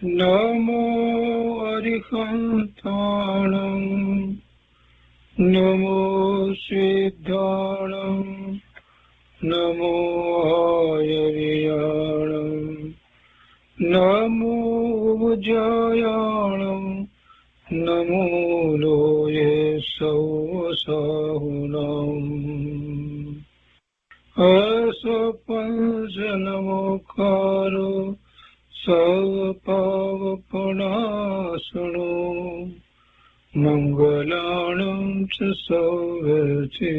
નમો અરિહંતાણં નમો સિદ્ધાણં નમો હયવિયાણં નમો ઉજ્જયાણં નમો લોયે સૌસાહુનમ અસપંચનમોકારો સર્વપાવપનાશનો મંગલાણં ચ સૌવર્ચે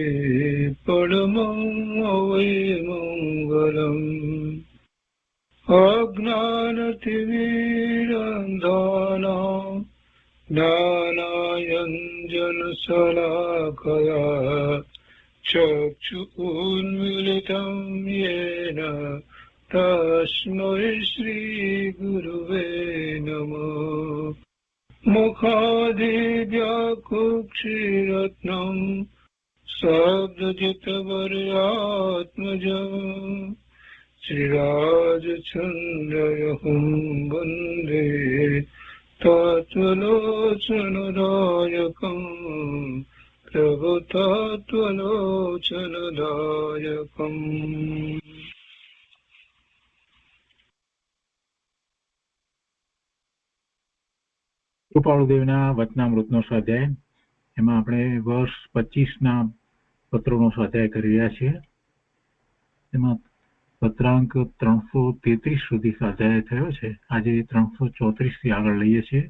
પરમં અવૈમંગલમ અજ્ઞાનતિમિરંધાનાં જ્ઞાનાંજનશલાકયા ચક્ષુન્મીલિतं येन તસ્मै શ્રીગુરુવે નમઃ મુખાદિવ્યાકુક્ષિરત્નં શબ્દજિતવર્યાત્મજં શ્રીરાજચन्द्रयहुं વन्दે તત્વલોચનદાયકં પ્રભુતત્વલોચનદાયકં. કૃપાળુદેવના વચનામૃતનો સ્વાધ્યાય, એમાં આપણે વર્ષ 25ના પત્રોનો સ્વાધ્યાય કરી રહ્યા છીએ. એમાં પત્રાંક 333 સુધી સ્વાધ્યાય થયો છે. આજે 334 થી આગળ લઈએ છીએ.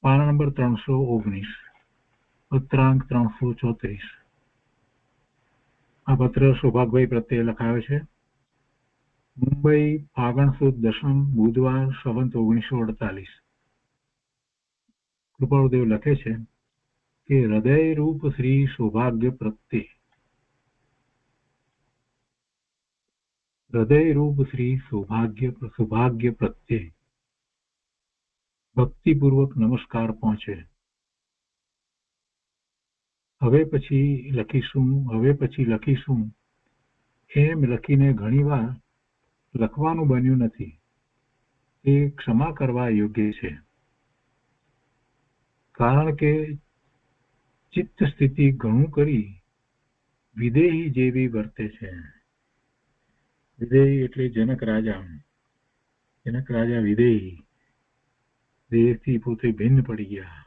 પાના નંબર 319, પત્રાંક 334. આ પત્ર સૌભાગભાઈ પ્રત્યે લખાયો છે. મુંબઈ, ફાગણ સુદ 10, બુધવાર, સંવત 1948. કૃપાળુદેવ લખે છે કે હૃદય રૂપ શ્રી સૌભાગ્ય પ્રત્યે, હૃદય રૂપ શ્રી સૌભાગ્ય પ્રત્યે ભક્તિપૂર્વક નમસ્કાર પહોંચે. હવે પછી લખીશું એમ લખીને ઘણીવાર લખવાનું બન્યું નથી. એ ક્ષમા કરવા યોગ્ય છે, કારણ કે ચિત્ત સ્થિતિ ઘણું કરી વિદેહી જેવી વર્તે છે. વિદેહી એટલે જનક રાજા વિદેહી, દેહથી પોતે ભિન્ન પડી ગયા.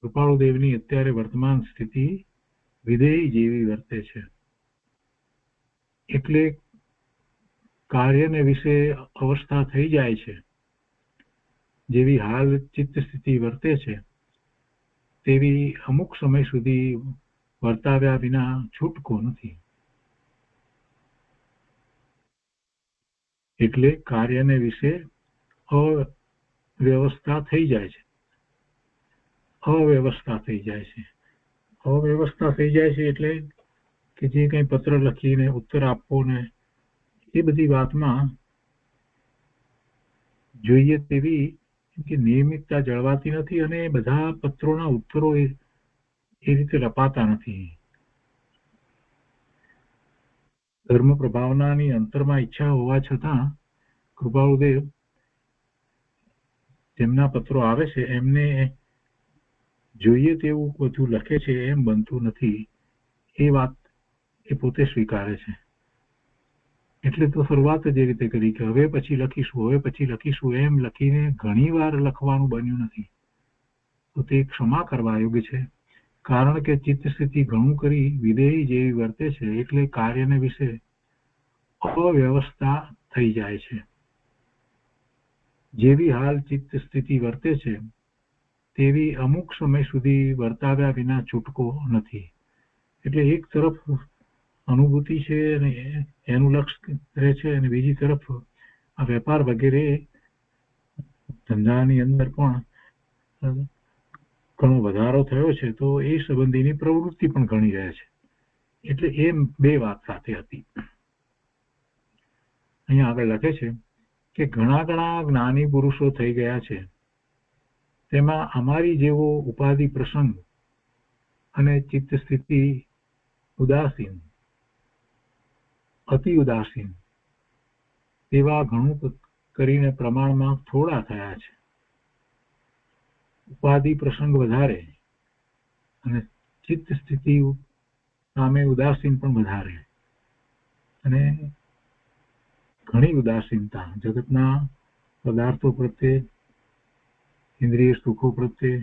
કૃપાળુદેવની અત્યારે વર્તમાન સ્થિતિ વિદેહી જેવી વર્તે છે. એટલે કાર્યને વિશે અવસ્થા થઈ જાય છે. જેવી હાલ ચિત્ત સ્થિતિ વર્તે છે તેવી અમુક સમય સુધી વર્તાવ્યા વિના છૂટકો નથી. એટલે કાર્યને વિશે અવ્યવસ્થા થઈ જાય છે. અવ્યવસ્થા થઈ જાય છે એટલે કે જે કંઈ પત્ર લખીને ઉત્તર આપવો ને એ બધી વાતમાં જોઈએ તેવી કે નિયમિતતા જળવાતી નથી, અને બધા પત્રોના ઉત્તરો એ રીતે લપાતા નથી. ધર્મ પ્રભાવનાની અંતરમાં ઈચ્છા હોવા છતાં કૃપાળુદેવ તેમના પત્રો આવે છે એમને જોઈએ તેવું બધું લખે છે એમ બનતું નથી. એ વાત એ પોતે સ્વીકારે છે. એટલે તો શરૂઆત જ એ રીતે કરી કે હવે પછી લખીશું એમ લખીને ઘણી વાર લખવાનું બન્યું નથી. તો તે ક્ષમા કરવા યોગ્ય છે, કારણ કે ચિત્ત સ્થિતિ ઘણું કરી વિદેહી જેવી વર્તે છે. એટલે કાર્યને વિશે અવ્યવસ્થા થઈ જાય છે. જેવી હાલ ચિત્ત સ્થિતિ વર્તે છે તેવી અમુક સમય સુધી વર્તાવ્યા વિના છૂટકો નથી. એટલે એક તરફ અનુભૂતિ છે અને એનું લક્ષ્ય રહે છે, અને બીજી તરફ આ વેપાર વગેરે ધંધાની અંદર પણ ઘણો વધારો થયો છે, તો એ સંબંધીની પ્રવૃત્તિ પણ ઘણી રહે છે. એટલે એમ બે વાત સાથે હતી. અહીંયા આગળ લખે છે કે ઘણા જ્ઞાની પુરુષો થઈ ગયા છે, તેમાં અમારી જેવો ઉપાધિ પ્રસંગ અને ચિત્ત સ્થિતિ અતિ ઉદાસીન તેવા ઘણું કરીને પ્રમાણમાં થોડા થયા છે. ઉપાધિ પ્રસંગ વધારે અને ચિત્ત સ્થિતિ સામે ઉદાસીન પણ વધારે અને ઘણી ઉદાસીનતા જગતના પદાર્થો પ્રત્યે, ઇન્દ્રિય સુખો પ્રત્યે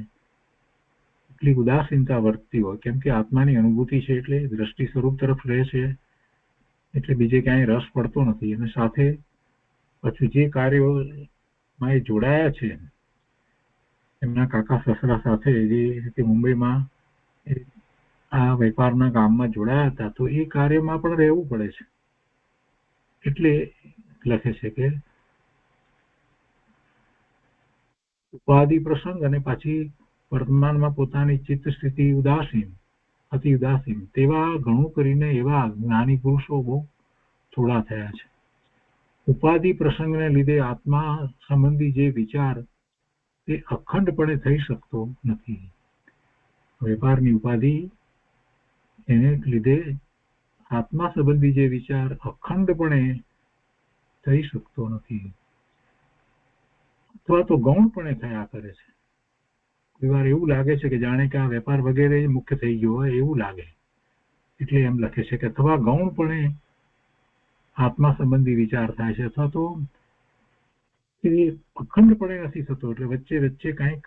એટલી ઉદાસીનતા વર્તતી હોય, કેમ કે આત્માની અનુભૂતિ છે એટલે દ્રષ્ટિ સ્વરૂપ તરફ રહે છે, એટલે બીજે ક્યાંય રસ પડતો નથી. અને સાથે પછી જે કાર્યોમાં એ જોડાયા છે એમના કાકા સસરા સાથે જે રીતે મુંબઈમાં આ વેપારના કામમાં જોડાયા હતા, તો એ કાર્યમાં પણ રહેવું પડે છે. એટલે લખે છે કે ઉપાધિ પ્રસંગ અને પાછી વર્તમાનમાં પોતાની ચિત્ત સ્થિતિ ઉદાસીન, અતિ ઉદાસીન, તેવા ઘણું કરીને એવા જ્ઞાની પુરુષો બહુ થોડા થયા છે. ઉપાધિ પ્રસંગને લીધે આત્મા સંબંધી જે વિચાર તે અખંડપણે થઈ શકતો નથી. વેપારની ઉપાધિ એને લીધે આત્મા સંબંધી જે વિચાર અખંડપણે થઈ શકતો નથી, અથવા તો ગૌણપણે થયા કરે છે. કોઈ વાર એવું લાગે છે કે જાણે કે આ વેપાર વગેરે મુખ્ય થઈ ગયો હોય એવું લાગે, એટલે એમ લખે છે કે અથવા ગૌણપણે આત્મા સંબંધી વિચાર થાય છે, અથવા તો એ અખંડપણે નથી થતો, એટલે વચ્ચે વચ્ચે કંઈક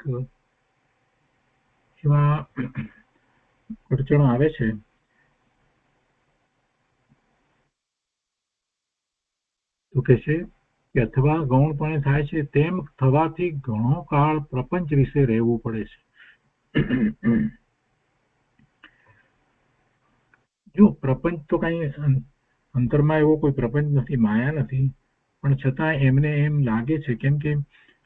એવા અડચણો આવે છે. તો કે છે કે અથવા ગૌણપણે થાય છે, તેમ થવાથી ઘણો કાળ પ્રપંચ વિશે રહેવું પડે છે. જો પ્રપંચ તો કઈ અંતરમાં એવો કોઈ પ્રપંચ નથી, માયા નથી, પણ છતાં એમને એમ લાગે છે, કેમ કે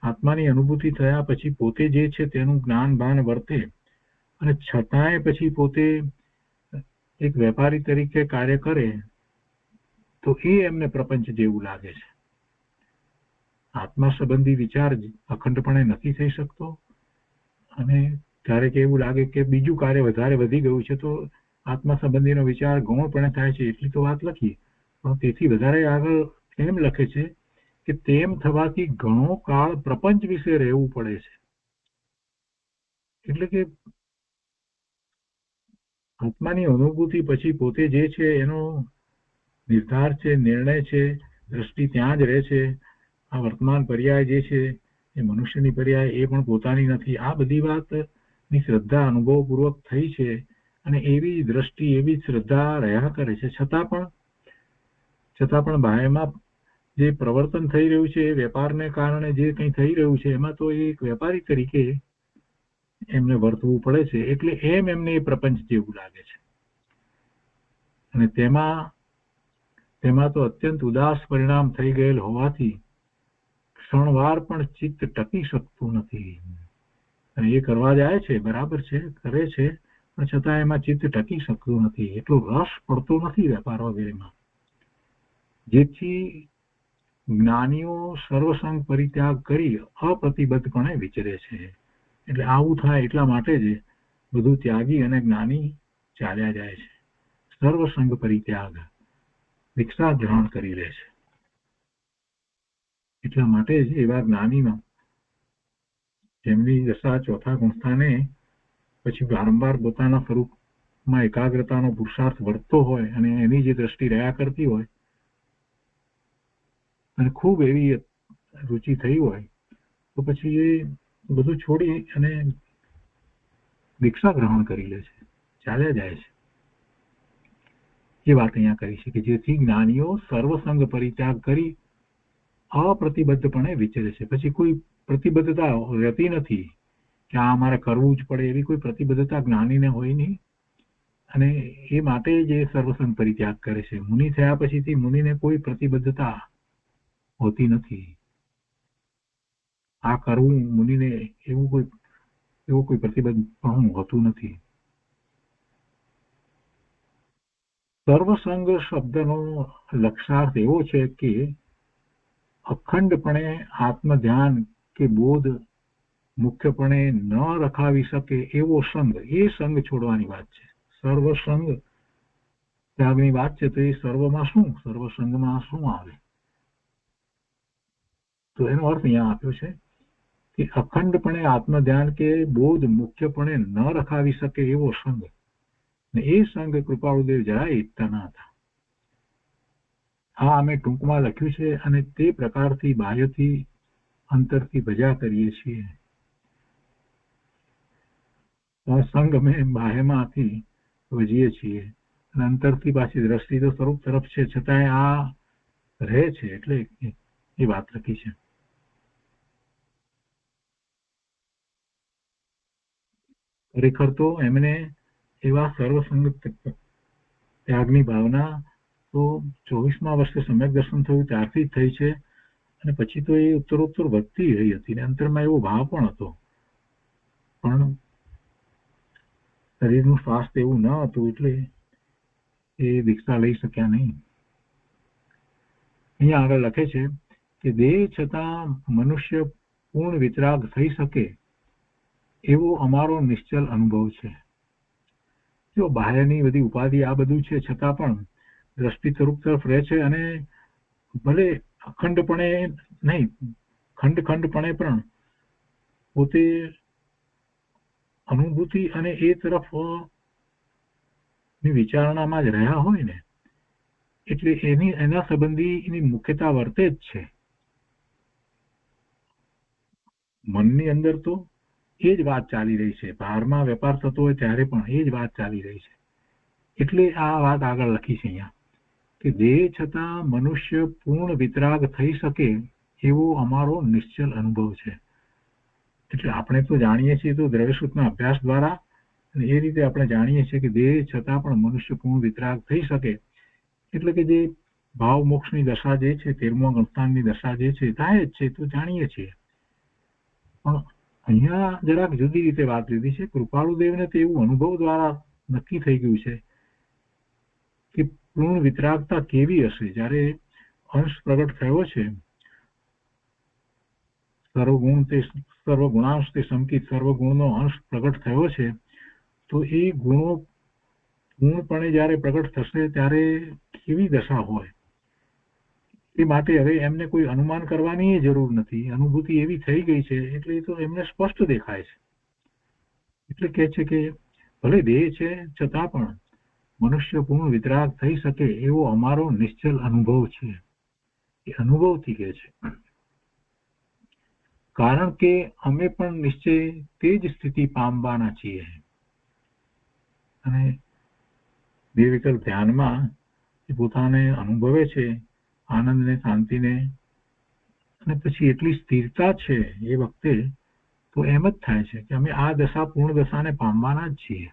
આત્માની અનુભૂતિ થયા પછી પોતે જે છે તેનું જ્ઞાન ભાન વર્તે, અને છતાંય પછી પોતે એક વેપારી તરીકે કાર્ય કરે, તો એ એમને પ્રપંચ જેવું લાગે છે. આત્મા સંબંધી વિચાર અખંડપણે નથી થઈ શકતો, અને ક્યારેક એવું લાગે કે બીજું કાર્ય વધારે વધી ગયું છે, તો આત્મા સંબંધીનો વિચાર ગૌણપણે થાય છે. એટલી તો વાત લખી, પણ તેથી વધારે આગળ એમ લખે છે કે તેમ થવાથી ઘણો કાળ પ્રપંચ વિશે રહેવું પડે છે. એટલે કે આત્માની અનુભૂતિ પછી પોતે જે છે એનો નિર્ધાર છે, નિર્ણય છે, દ્રષ્ટિ ત્યાં જ રહે છે. આ વર્તમાન પર્યાય જે છે એ મનુષ્યની પર્યાય એ પણ પોતાની નથી. આ બધી વાતની શ્રદ્ધા અનુભવપૂર્વક થઈ છે, અને એવી દ્રષ્ટિ, એવી શ્રદ્ધા રહ્યા કરે છે. છતાં પણ બાહ્યમાં જે પ્રવર્તન થઈ રહ્યું છે, એ વેપારને કારણે જે કંઈ થઈ રહ્યું છે, એમાં તો એક વેપારી તરીકે એમને વર્તવું પડે છે. એટલે એમને એ પ્રપંચ જેવું લાગે છે, અને તેમાં તો અત્યંત ઉદાસ પરિણામ થઈ ગયેલ હોવાથી ક્ષણવાર પણ ચિત્ત ટકી શકતું નથી. અને એ કરવા જાય છે, બરાબર છે, કરે છે, પણ છતાં એમાં ચિત્ત ટકી શકતું નથી. એટલો રસ પડતો નથી વેપાર વગેરેમાં, જેથી જ્ઞાનીઓ સર્વસંગ પરિત્યાગ કરી અપ્રતિબદ્ધપણે વિચરે છે. એટલે આવું થાય એટલા માટે જ બધું ત્યાગી અને જ્ઞાની ચાલ્યા જાય છે. સર્વસંગ પરિત્યાગ, દીક્ષા ગ્રહણ કરી લે છે. એટલા માટે જ એવા જ્ઞાનીનો જેમની દશા ચોથા ગુણસ્થાને પછી વારંવાર પોતાના સ્વરૂપમાં એકાગ્રતાનો પુરુષાર્થ વર્તતો હોય, અને એની જે દ્રષ્ટિ રહ્યા કરતી હોય, અને ખૂબ એવી રુચિ થઈ હોય, તો પછી એ બધું છોડી અને દીક્ષા ગ્રહણ કરી લે છે, ચાલ્યા જાય છે. એ વાત અહીંયા કરી છે કે જેથી જ્ઞાનીઓ સર્વસંગ પરિત્યાગ કરી અપ્રતિબદ્ધપણે વિચરે છે. પછી કોઈ પ્રતિબદ્ધતા રહેતી નથી કે આ અમારે કરવું જ પડે, એવી કોઈ પ્રતિબદ્ધતા જ્ઞાનીને હોય નહીં, અને એ માટે જ એ સર્વસંગ પરિત્યાગ કરે છે. મુનિ થયા પછીથી મુનિને કોઈ પ્રતિબદ્ધતા હોતી નથી. આ કરવું મુનિને એવું કોઈ પ્રતિબદ્ધ હોતું નથી. સર્વસંગ શબ્દનો લક્ષાર્થ એવો છે કે અખંડપણે આત્મધ્યાન કે બોધ મુખ્યપણે ન રખાવી શકે એવો સંગ, એ સંગ છોડવાની વાત છે. સર્વસંગ ત્યાગની વાત છે, તો એ સર્વમાં શું, સર્વસંગમાં શું આવે? તો એનો અર્થ અહીંયા આપ્યો છે કે અખંડપણે આત્મધ્યાન કે બોધ મુખ્યપણે ન રખાવી શકે એવો સંગ, ને એ સંગ કૃપાળુદેવ જરાય ઈચ્છતા ન હતા. આ અમે ટૂંકમાં લખ્યું છે અને તે પ્રકારથી બાહ્યથી અંતરથી ભજા કરીએ છીએ. આ સંગ અમે બાહ્યમાંથી વજીએ છીએ અને અંતરથી પાછી દ્રષ્ટિ તો સ્વરૂપ તરફ છે, છતાંય આ રહે છે, એટલે એ વાત લખી છે. ખરેખર તો એમને એવા સર્વસંગ ત્યાગની ભાવના તો 24મા વર્ષે સમ્યક દર્શન થયું ત્યારથી જ થઈ છે, અને પછી તો એ ઉત્તરોત્તર વધતી રહી હતી ને અંતરમાં એવો ભાવ પણ હતો, પણ શરીરનું સ્વાસ્થ્ય એવું ન હતું એટલે એ દીક્ષા લઈ શક્યા નહીં. અહીંયા આગળ લખે છે કે દેહ છતાં મનુષ્ય પૂર્ણ વિતરાગ થઈ શકે એવો અમારો નિશ્ચલ અનુભવ છે. જો બાહ્યની બધી ઉપાધિ આ બધું છે છતાં પણ દ્રષ્ટિ સ્વરૂપ તરફ રહે છે, અને ભલે અખંડપણે નહીં, ખંડપણે પણ પોતે અનુભૂતિ અને એ તરફ વિચારણામાં જ રહ્યા હોય ને, એટલે એના સંબંધી એની મુખ્યતા વર્તે જ છે. મનની અંદર તો એ જ વાત ચાલી રહી છે, બહારમાં વેપાર થતો હોય ત્યારે પણ એ જ વાત ચાલી રહી છે. એટલે આ વાત આગળ લખી છે અહીંયા કે દેહ છતાં મનુષ્ય પૂર્ણ વિતરાગ થઈ શકે એવો અમારો નિશ્ચલ અનુભવ છે. એટલે આપણે તો જાણીએ છીએ તો દ્રવ્યસૂત્રના અભ્યાસ દ્વારા એ રીતે આપણે જાણીએ છીએ કે દેહ છતાં પણ મનુષ્ય પૂર્ણ વિતરાગ થઈ શકે, એટલે કે જે ભાવ મોક્ષની દશા જે છે, 13મા ગણસ્થાનની દશા જે છે, થાય જ છે, તો જાણીએ છીએ. પણ અહીંયા જરાક જુદી રીતે વાત લીધી છે. કૃપાળુદેવને તો એવું અનુભવ દ્વારા નક્કી થઈ ગયું છે કે પૂર્ણ વિતરાગતા કેવી હશે. જ્યારે અંશ પ્રગટ થયો છે, સર્વગુણાંશ તે સંકિત સર્વગુણનો અંશ પ્રગટ થયો છે, તો એ ગુણો પૂર્ણપણે જ્યારે પ્રગટ થશે ત્યારે કેવી દશા હોય, એ માટે હવે એમને કોઈ અનુમાન કરવાની જરૂર નથી. અનુભૂતિ એવી થઈ ગઈ છે એટલે એ તો એમને સ્પષ્ટ દેખાય છે. એટલે કહે છે કે ભલે દેહ છે છતાં પણ મનુષ્ય પૂર્ણ વિતરાગ થઈ શકે એવો અમારો નિશ્ચલ અનુભવ છે. એ અનુભવથી કહે છે, કારણ કે અમે પણ નિશ્ચય તે જ સ્થિતિ પામવાના છીએ. અને બે વિકલ્પ ધ્યાનમાં એ પોતાને અનુભવે છે આનંદને, શાંતિને, અને પછી એટલી સ્થિરતા છે એ વખતે તો એમ જ થાય છે કે અમે આ દશા પૂર્ણ દશાને પામવાના જ છીએ.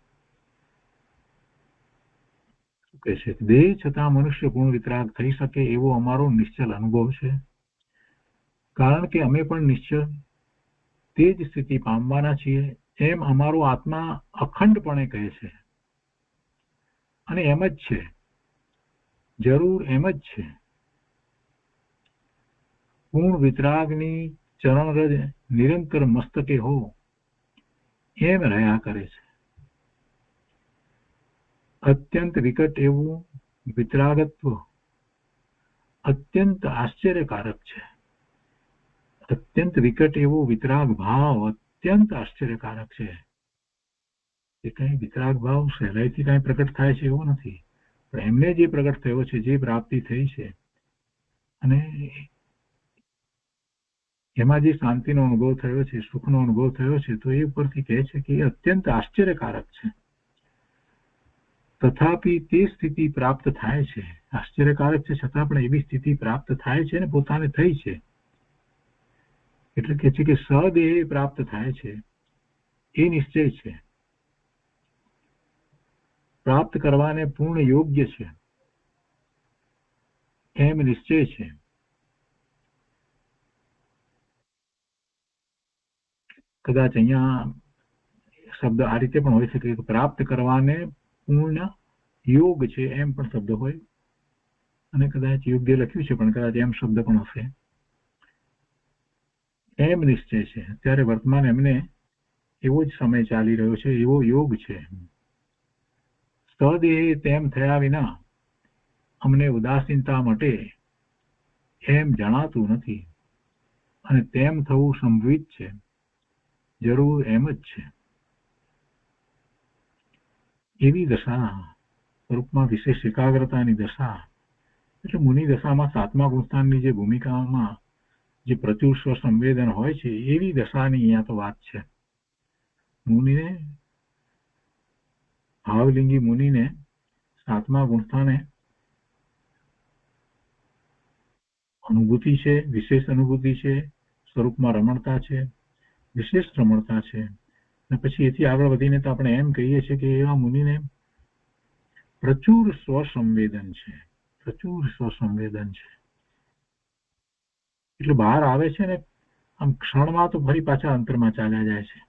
કહે છે દેહ છતાં મનુષ્ય પૂર્ણ વિતરાગ થઈ શકે એવો અમારો નિશ્ચલ અનુભવ છે, કારણ કે અમે પણ નિશ્ચય તે જ સ્થિતિ પામવાના છીએ એમ અમારો આત્મા અખંડપણે કહે છે. અને એમ જ છે, જરૂર એમ જ છે. પૂર્ણ વિતરાગની ચરણરજ નિરંતર મસ્તકે હો એમ રહ્યા કરે છે. અત્યંત વિકટ એવું વિતરાગત્વ અત્યંત આશ્ચર્યકારક છે. અત્યંત વિકટ એવો વિતરાગ ભાવ અત્યંત આશ્ચર્યકારક છે. એ કઈ વિતરાગ ભાવ સહેલાઈથી કઈ પ્રગટ થાય છે એવું નથી, પણ એમને જે પ્રગટ થયો છે, જે પ્રાપ્તિ થઈ છે, અને એમાં જે શાંતિનો અનુભવ થયો છે, સુખનો અનુભવ થયો છે, તો એ ઉપરથી કહે છે કે એ અત્યંત આશ્ચર્યકારક છે. તથાપી તે સ્થિતિ પ્રાપ્ત થાય છે. આશ્ચર્યકારક છે છતાં પણ એવી સ્થિતિ પ્રાપ્ત થાય છે ને પોતાને થઈ છે. એટલે કે છે કે સદેહ પ્રાપ્ત થાય છે એ નિશ્ચય છે, પ્રાપ્ત કરવાને પૂર્ણ યોગ્ય છે એમ નિશ્ચય છે. કદાચ અહીંયા શબ્દ આ રીતે પણ હોઈ શકે કે પ્રાપ્ત કરવાને પૂર્ણ યોગ છે એમ પણ શબ્દ હોય, અને કદાચ યોગ્ય લખ્યું છે પણ કદાચ એમ શબ્દ પણ હશે. એમ નિશ્ચય છે. અત્યારે વર્તમાન એમને એવો જ સમય ચાલી રહ્યો છે, એવો યોગ છે. સદેહ તેમ થયા વિના અમને ઉદાસીનતા માટે એમ જણાતું નથી. અને તેમ થવું સંભવિત છે, જરૂર એમ જ છે. એવી દશા સ્વરૂપમાં વિશેષ એકાગ્રતાની દશા એટલે મુનિ દશામાં સાતમા ગુણસ્થાનની જે ભૂમિકામાં જે પ્રચુર સ્વસંવેદન હોય છે એવી દશાની અહીંયા તો વાત છે. મુનિને ભાવલિંગી મુનિને સાતમા ગુણસ્થાને અનુભૂતિ છે, વિશેષ અનુભૂતિ છે, સ્વરૂપમાં રમણતા છે, વિશેષ રમણતા છે. અને પછી એથી આગળ વધીને તો આપણે એમ કહીએ છીએ કે એવા મુનિને પ્રચુર સ્વસંવેદન છે, પ્રચુર સ્વસંવેદન છે. એટલે બહાર આવે છે ને આમ ક્ષણમાં તો ફરી પાછા અંતરમાં ચાલ્યા જાય છે,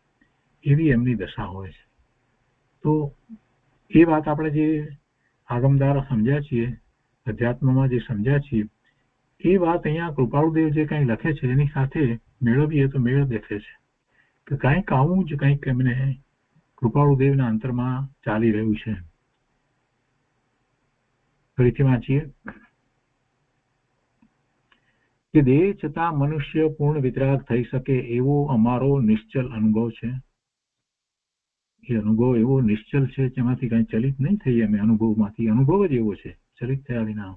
એવી એમની દશા હોય છે. તો એ વાત આપણે જે આગમ દ્વારા સમજ્યા છીએ, અધ્યાત્મમાં જે સમજ્યા છીએ, એ વાત અહીંયા કૃપાળુદેવ જે કંઈ લખે છે એની સાથે મેળવીએ તો મેળ દેખે છે કે કંઈક આવું જ કંઈક એમને કૃપાળુદેવના અંતરમાં ચાલી રહ્યું છે. ફરીથી વાંચીએ કે દેહ છતાં મનુષ્ય પૂર્ણ વિતરાગ થઈ શકે એવો અમારો નિશ્ચલ અનુભવ છે. એ અનુભવ એવો નિશ્ચલ છે જેમાંથી કઈ ચલિત નહીં થઈએ અમે અનુભવમાંથી. અનુભવ જ એવો છે ચલિત થયા વિના.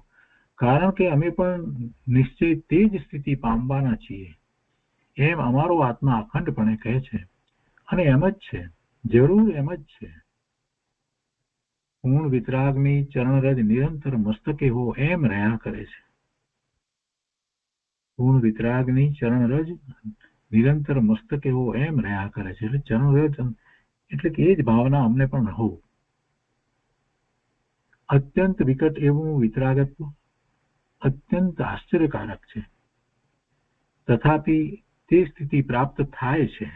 કારણ કે અમે પણ નિશ્ચય તે જ સ્થિતિ પામવાના છીએ એમ અમારો આત્મા અખંડપણે કહે છે. અને એમ જ છે, જરૂર એમ જ છે. પૂર્ણ વિતરાગની ચરણરજ નિરંતર મસ્તકે હો એમ રહ્યા કરે છે. પૂર્ણ વિતરાગની ચરણરજ નિરંતર મસ્તકે હો એમ રહ્યા કરે છે. એટલે ચરણરજ એટલે કે એ જ ભાવના અમને પણ રહો. અત્યંત વિકટ એવું વિતરાગત્વ અત્યંત આશ્ચર્યકારક છે. તથાપી તે સ્થિતિ પ્રાપ્ત થાય છે,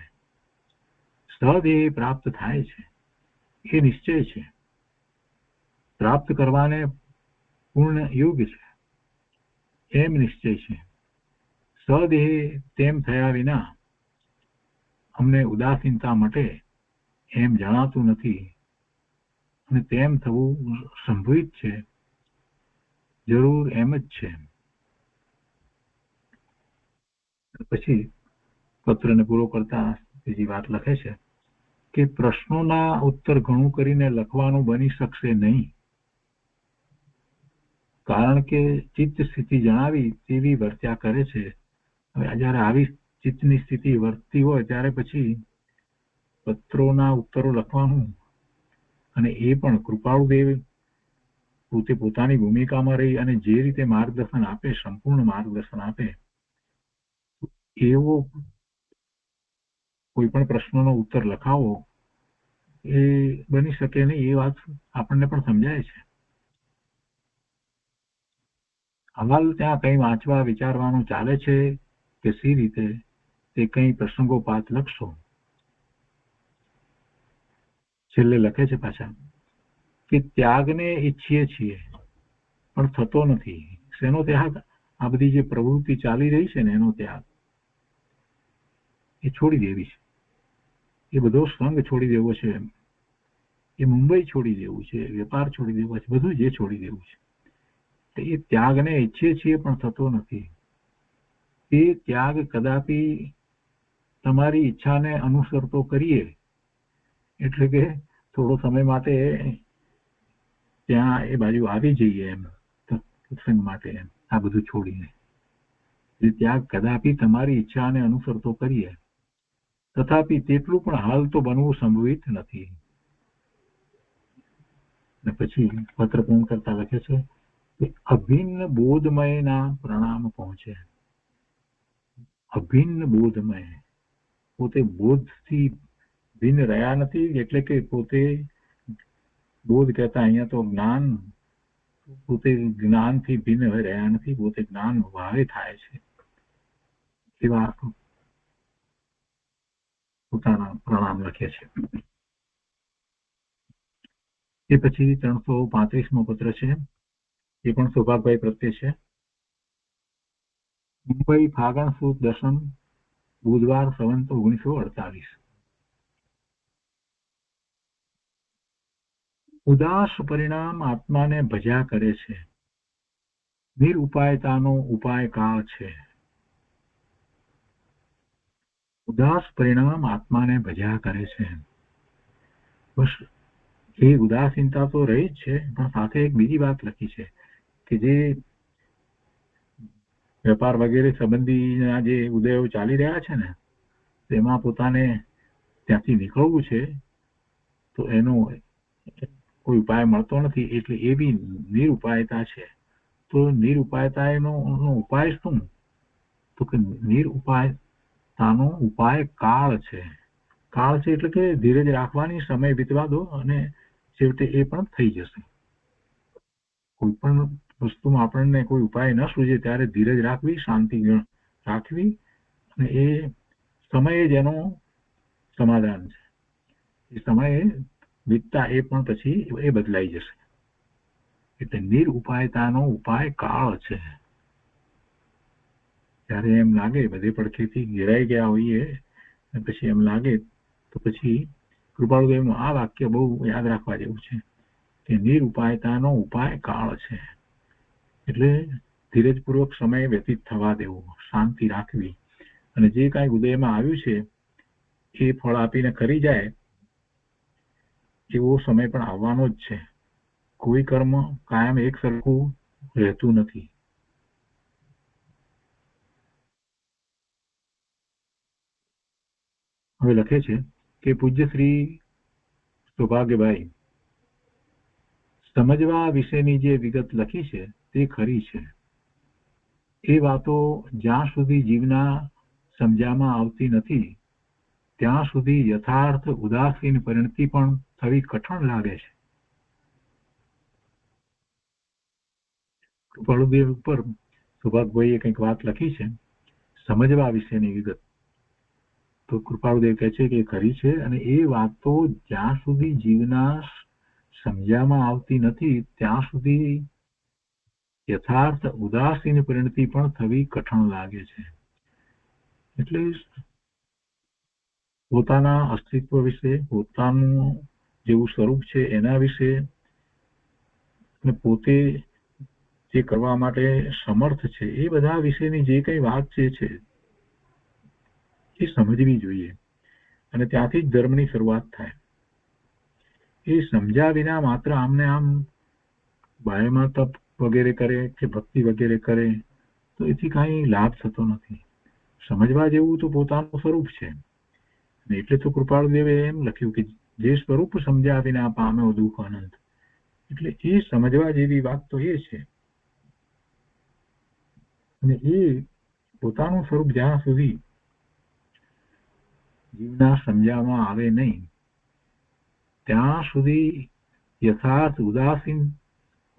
સદેહ પ્રાપ્ત થાય છે, એ નિશ્ચય છે. પ્રાપ્ત કરવાને પૂર્ણ યોગ્ય છે એમ નિશ્ચય છે. સદેહ તેમ થયા વિના અમને ઉદાસીનતા માટે એમ જણાતું નથી અને તેમ થવું સંભવિત છે, જરૂર એમ જ છે. પછી પત્રને પૂરો કરતા બીજી વાત લખે છે કે પ્રશ્નોના ઉત્તર ઘણું કરીને લખવાનું બની શકશે નહીં, કારણ કે ચિત્ત સ્થિતિ જણાવી તેવી વર્ત્યા કરે છે. હવે જયારે આવી ચિત્તની સ્થિતિ વર્તતી હોય ત્યારે પછી પત્રોના ઉત્તરો લખવાનું, અને એ પણ કૃપાળુદેવ પોતે પોતાની ભૂમિકામાં રહી અને જે રીતે માર્ગદર્શન આપે, સંપૂર્ણ માર્ગદર્શન આપે, એવો કોઈ પણ પ્રશ્નનો ઉત્તર લખાવો એ બની શકે નહીં. એ વાત આપણને પણ સમજાય છે. હાલ ત્યાં કઈ વાંચવા વિચારવાનું ચાલે છે કે સી રીતે તે કઈ પ્રસંગોપાત લખશો. છેલ્લે લખે છે પાછા કે ત્યાગને ઈચ્છીએ છીએ પણ થતો નથી. શેનો ત્યાગ? આ બધી જે પ્રવૃત્તિ ચાલી રહી છે ને એનો ત્યાગ. એ છોડી દેવી છે. એ બધો સંગ છોડી દેવો છે. એ મુંબઈ છોડી દેવું છે, વેપાર છોડી દેવો છે, બધું જે છોડી દેવું છે. એ ત્યાગને ઈચ્છીએ છીએ પણ થતો નથી. એ ત્યાગ કદાપી તમારી ઈચ્છાને અનુસરતો કરીએ એટલે કે થોડો સમય માટે ત્યાં એ બાજુ આવી જઈએ એમ સત્સંગ માટે એમ આ બધું છોડીને, એ ત્યાગ કદાપી તમારી ઈચ્છાને અનુસરતો કરીએ તથાપી તેટલું પણ હાલ તો બનવું સંભવિત નથી. ને પછી પત્ર પૂર્ણ કરતા લખે છે કે અભિન્ન બોધમયના પ્રણામ પહોંચે. અભિન્ન બોધમય, પોતે બોધથી ભિન્ન રહ્યા નથી, એટલે કે પોતે બોધ કહેતા અહીંયા તો જ્ઞાન, પોતે જ્ઞાનથી ભિન્ન રહ્યા નથી, પોતે જ્ઞાન ભાવે થાય છે એવા પોતાના પ્રણામ લખે છે. એ પછી 335મો પત્ર છે, એ પણ સૌભાગભાઈ પ્રત્યે છે. મુંબઈ ફાગણ સુદ દસમ બુધવાર સંવત 1948. ઉદાસ પરિણામ આત્માને ભજ્યા કરે છે, નિરુપાયતાનો ઉપાય કાળ છે. ઉદાસ પરિણામ આત્માને ભજ્યા કરે છે. બસ એ ઉદાસીનતા તો રહી જ છે, પણ સાથે એક બીજી વાત લખી છે કે જે વેપાર વગેરે સંબંધીના જે ઉદયો ચાલી રહ્યા છે ને, તેમાં પોતાને ત્યાંથી નીકળવું છે તો એનો કોઈ ઉપાય મળતો નથી, એટલે એ બી નિરુપાયતા છે. તો નિરુપાયતા એનો ઉપાય શું? તો કે નિરુપાયતાનો ઉપાય કાળ છે. કાળ છે એટલે કે ધીરજ રાખવાની, સમય વીતવા દો અને છેવટે એ પણ થઈ જશે. કોઈ પણ વસ્તુમાં આપણને કોઈ ઉપાય ન સૂઝે ત્યારે ધીરજ રાખવી, શાંતિ રાખવી, અને એ સમયે જ એનો સમાધાન છે. એ સમયે વીતતા એ પણ પછી એ બદલાઈ જશે. એટલે નિરુપાયતાનો ઉપાય કાળ છે. ત્યારે એમ લાગે બધે પડખેથી ઘેરાઈ ગયા હોઈએ અને પછી એમ લાગે તો પછી કૃપાળુદેવનું આ વાક્ય બહુ યાદ રાખવા જેવું છે કે નિરુપાયતાનો ઉપાય કાળ છે. એટલે ધીરજપૂર્વક સમય વ્યતીત થવા દેવો, શાંતિ રાખવી, અને જે કાંઈ ઉદયમાં આવ્યું છે એ ફળ આપીને કરી જાય એવો સમય પણ આવવાનો જ છે. કોઈ કર્મ કાયમ એક સરખું રહેતું નથી. હવે લખે છે કે પૂજ્ય શ્રી સૌભાગ્યભાઈ, સમજવા વિશેની જે વિગત લખી છે તે ખરી છે. એ વાતો જ્યાં સુધી જીવના સમજવામાં આવતી નથી ત્યાં સુધી યથાર્થ ઉદાસીન પરિણતિ પણ થવી કઠણ લાગે છે. કૃપાળુદેવ ઉપર સૌભાગ્યભાઈએ કંઈક વાત લખી છે સમજવા વિશેની વિગત. તો કૃપાળુદેવ કહે છે કે ખરી છે, અને એ વાતો જ્યાં સુધી જીવના સમજવામાં આવતી નથી ત્યાં સુધી યથાર્થ ઉદાસીન પરિણતિ પણ થવી કઠણ લાગે છે. એટલે પોતાના અસ્તિત્વ વિશે, પોતાનું જેવું સ્વરૂપ છે એના વિશે, અને પોતે જે કરવા માટે સમર્થ છે એ બધા વિશેની જે કઈ વાત છે એ સમજવી જોઈએ, અને ત્યાંથી જ ધર્મની શરૂઆત થાય. એ સમજ્યા વિના માત્ર આમને આમ બાહ્યમાં તપ વગેરે કરે કે ભક્તિ વગેરે કરે તો એથી કાંઈ લાભ થતો નથી. સમજવા જેવું તો પોતાનું સ્વરૂપ છે, એટલે તો કૃપાળુદેવે એમ લખ્યું કે જે સ્વરૂપ સમજ્યા વિના પામ્યો દુઃખ અનંત. એટલે એ સમજવા જેવી વાત તો એ છે, અને એ પોતાનું સ્વરૂપ જ્યાં સુધી જીવના સમજવામાં આવે નહીં ત્યાં સુધી યથાર્થ ઉદાસીન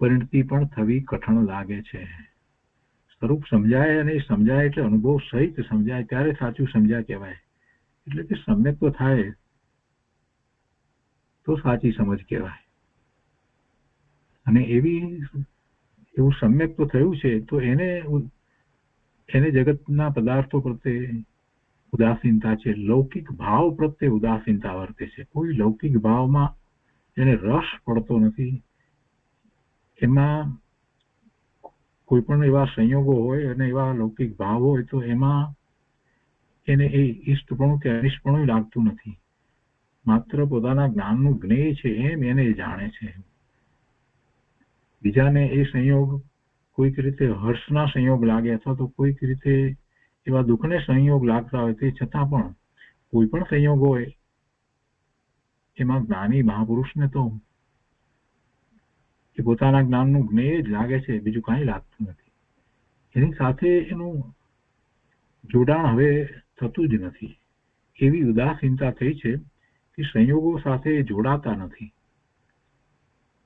પરિણતિ પણ થવી કઠણ લાગે છે. સ્વરૂપ સમજાય, અને સમજાય એટલે અનુભવ સહિત સમજાય ત્યારે સાચું સમજ્યા કહેવાય. એટલે કે સમ્યક તો થાય તો સાચી સમજ કહેવાય. અને એવું સમ્યક તો થયું છે તો એને જગતના પદાર્થો પ્રત્યે ઉદાસીનતા છે, લૌકિક ભાવ પ્રત્યે ઉદાસીનતા વર્તે છે. કોઈ લૌકિક ભાવમાં એને રસ પડતો નથી. એમાં કોઈ પણ એવા સંયોગો હોય અને એવા લૌકિક ભાવ હોય તો એમાં એને એ ઈષ્ટપણું કે અનિષ્ટપણું લાગતું નથી. માત્ર પોતાના જ્ઞાનનું જ્ઞેય છે એમ એને જાણે છે. બીજાને એ સંયોગ કોઈક રીતે હર્ષના સંયોગ લાગે અથવા તો કોઈક રીતે એવા દુઃખને સંયોગ લાગતા હોય, તે છતાં પણ કોઈ પણ સંયોગ હોય એમાં જ્ઞાની મહાપુરુષને તો એ પોતાના જ્ઞાનનું જ્ઞેય જ લાગે છે, બીજું કાંઈ લાગતું નથી. એની સાથે એનું જોડાણ હવે થતું જ નથી. એવી ઉદાસીનતા થઈ છે કે સંયોગો સાથે જોડાતા નથી.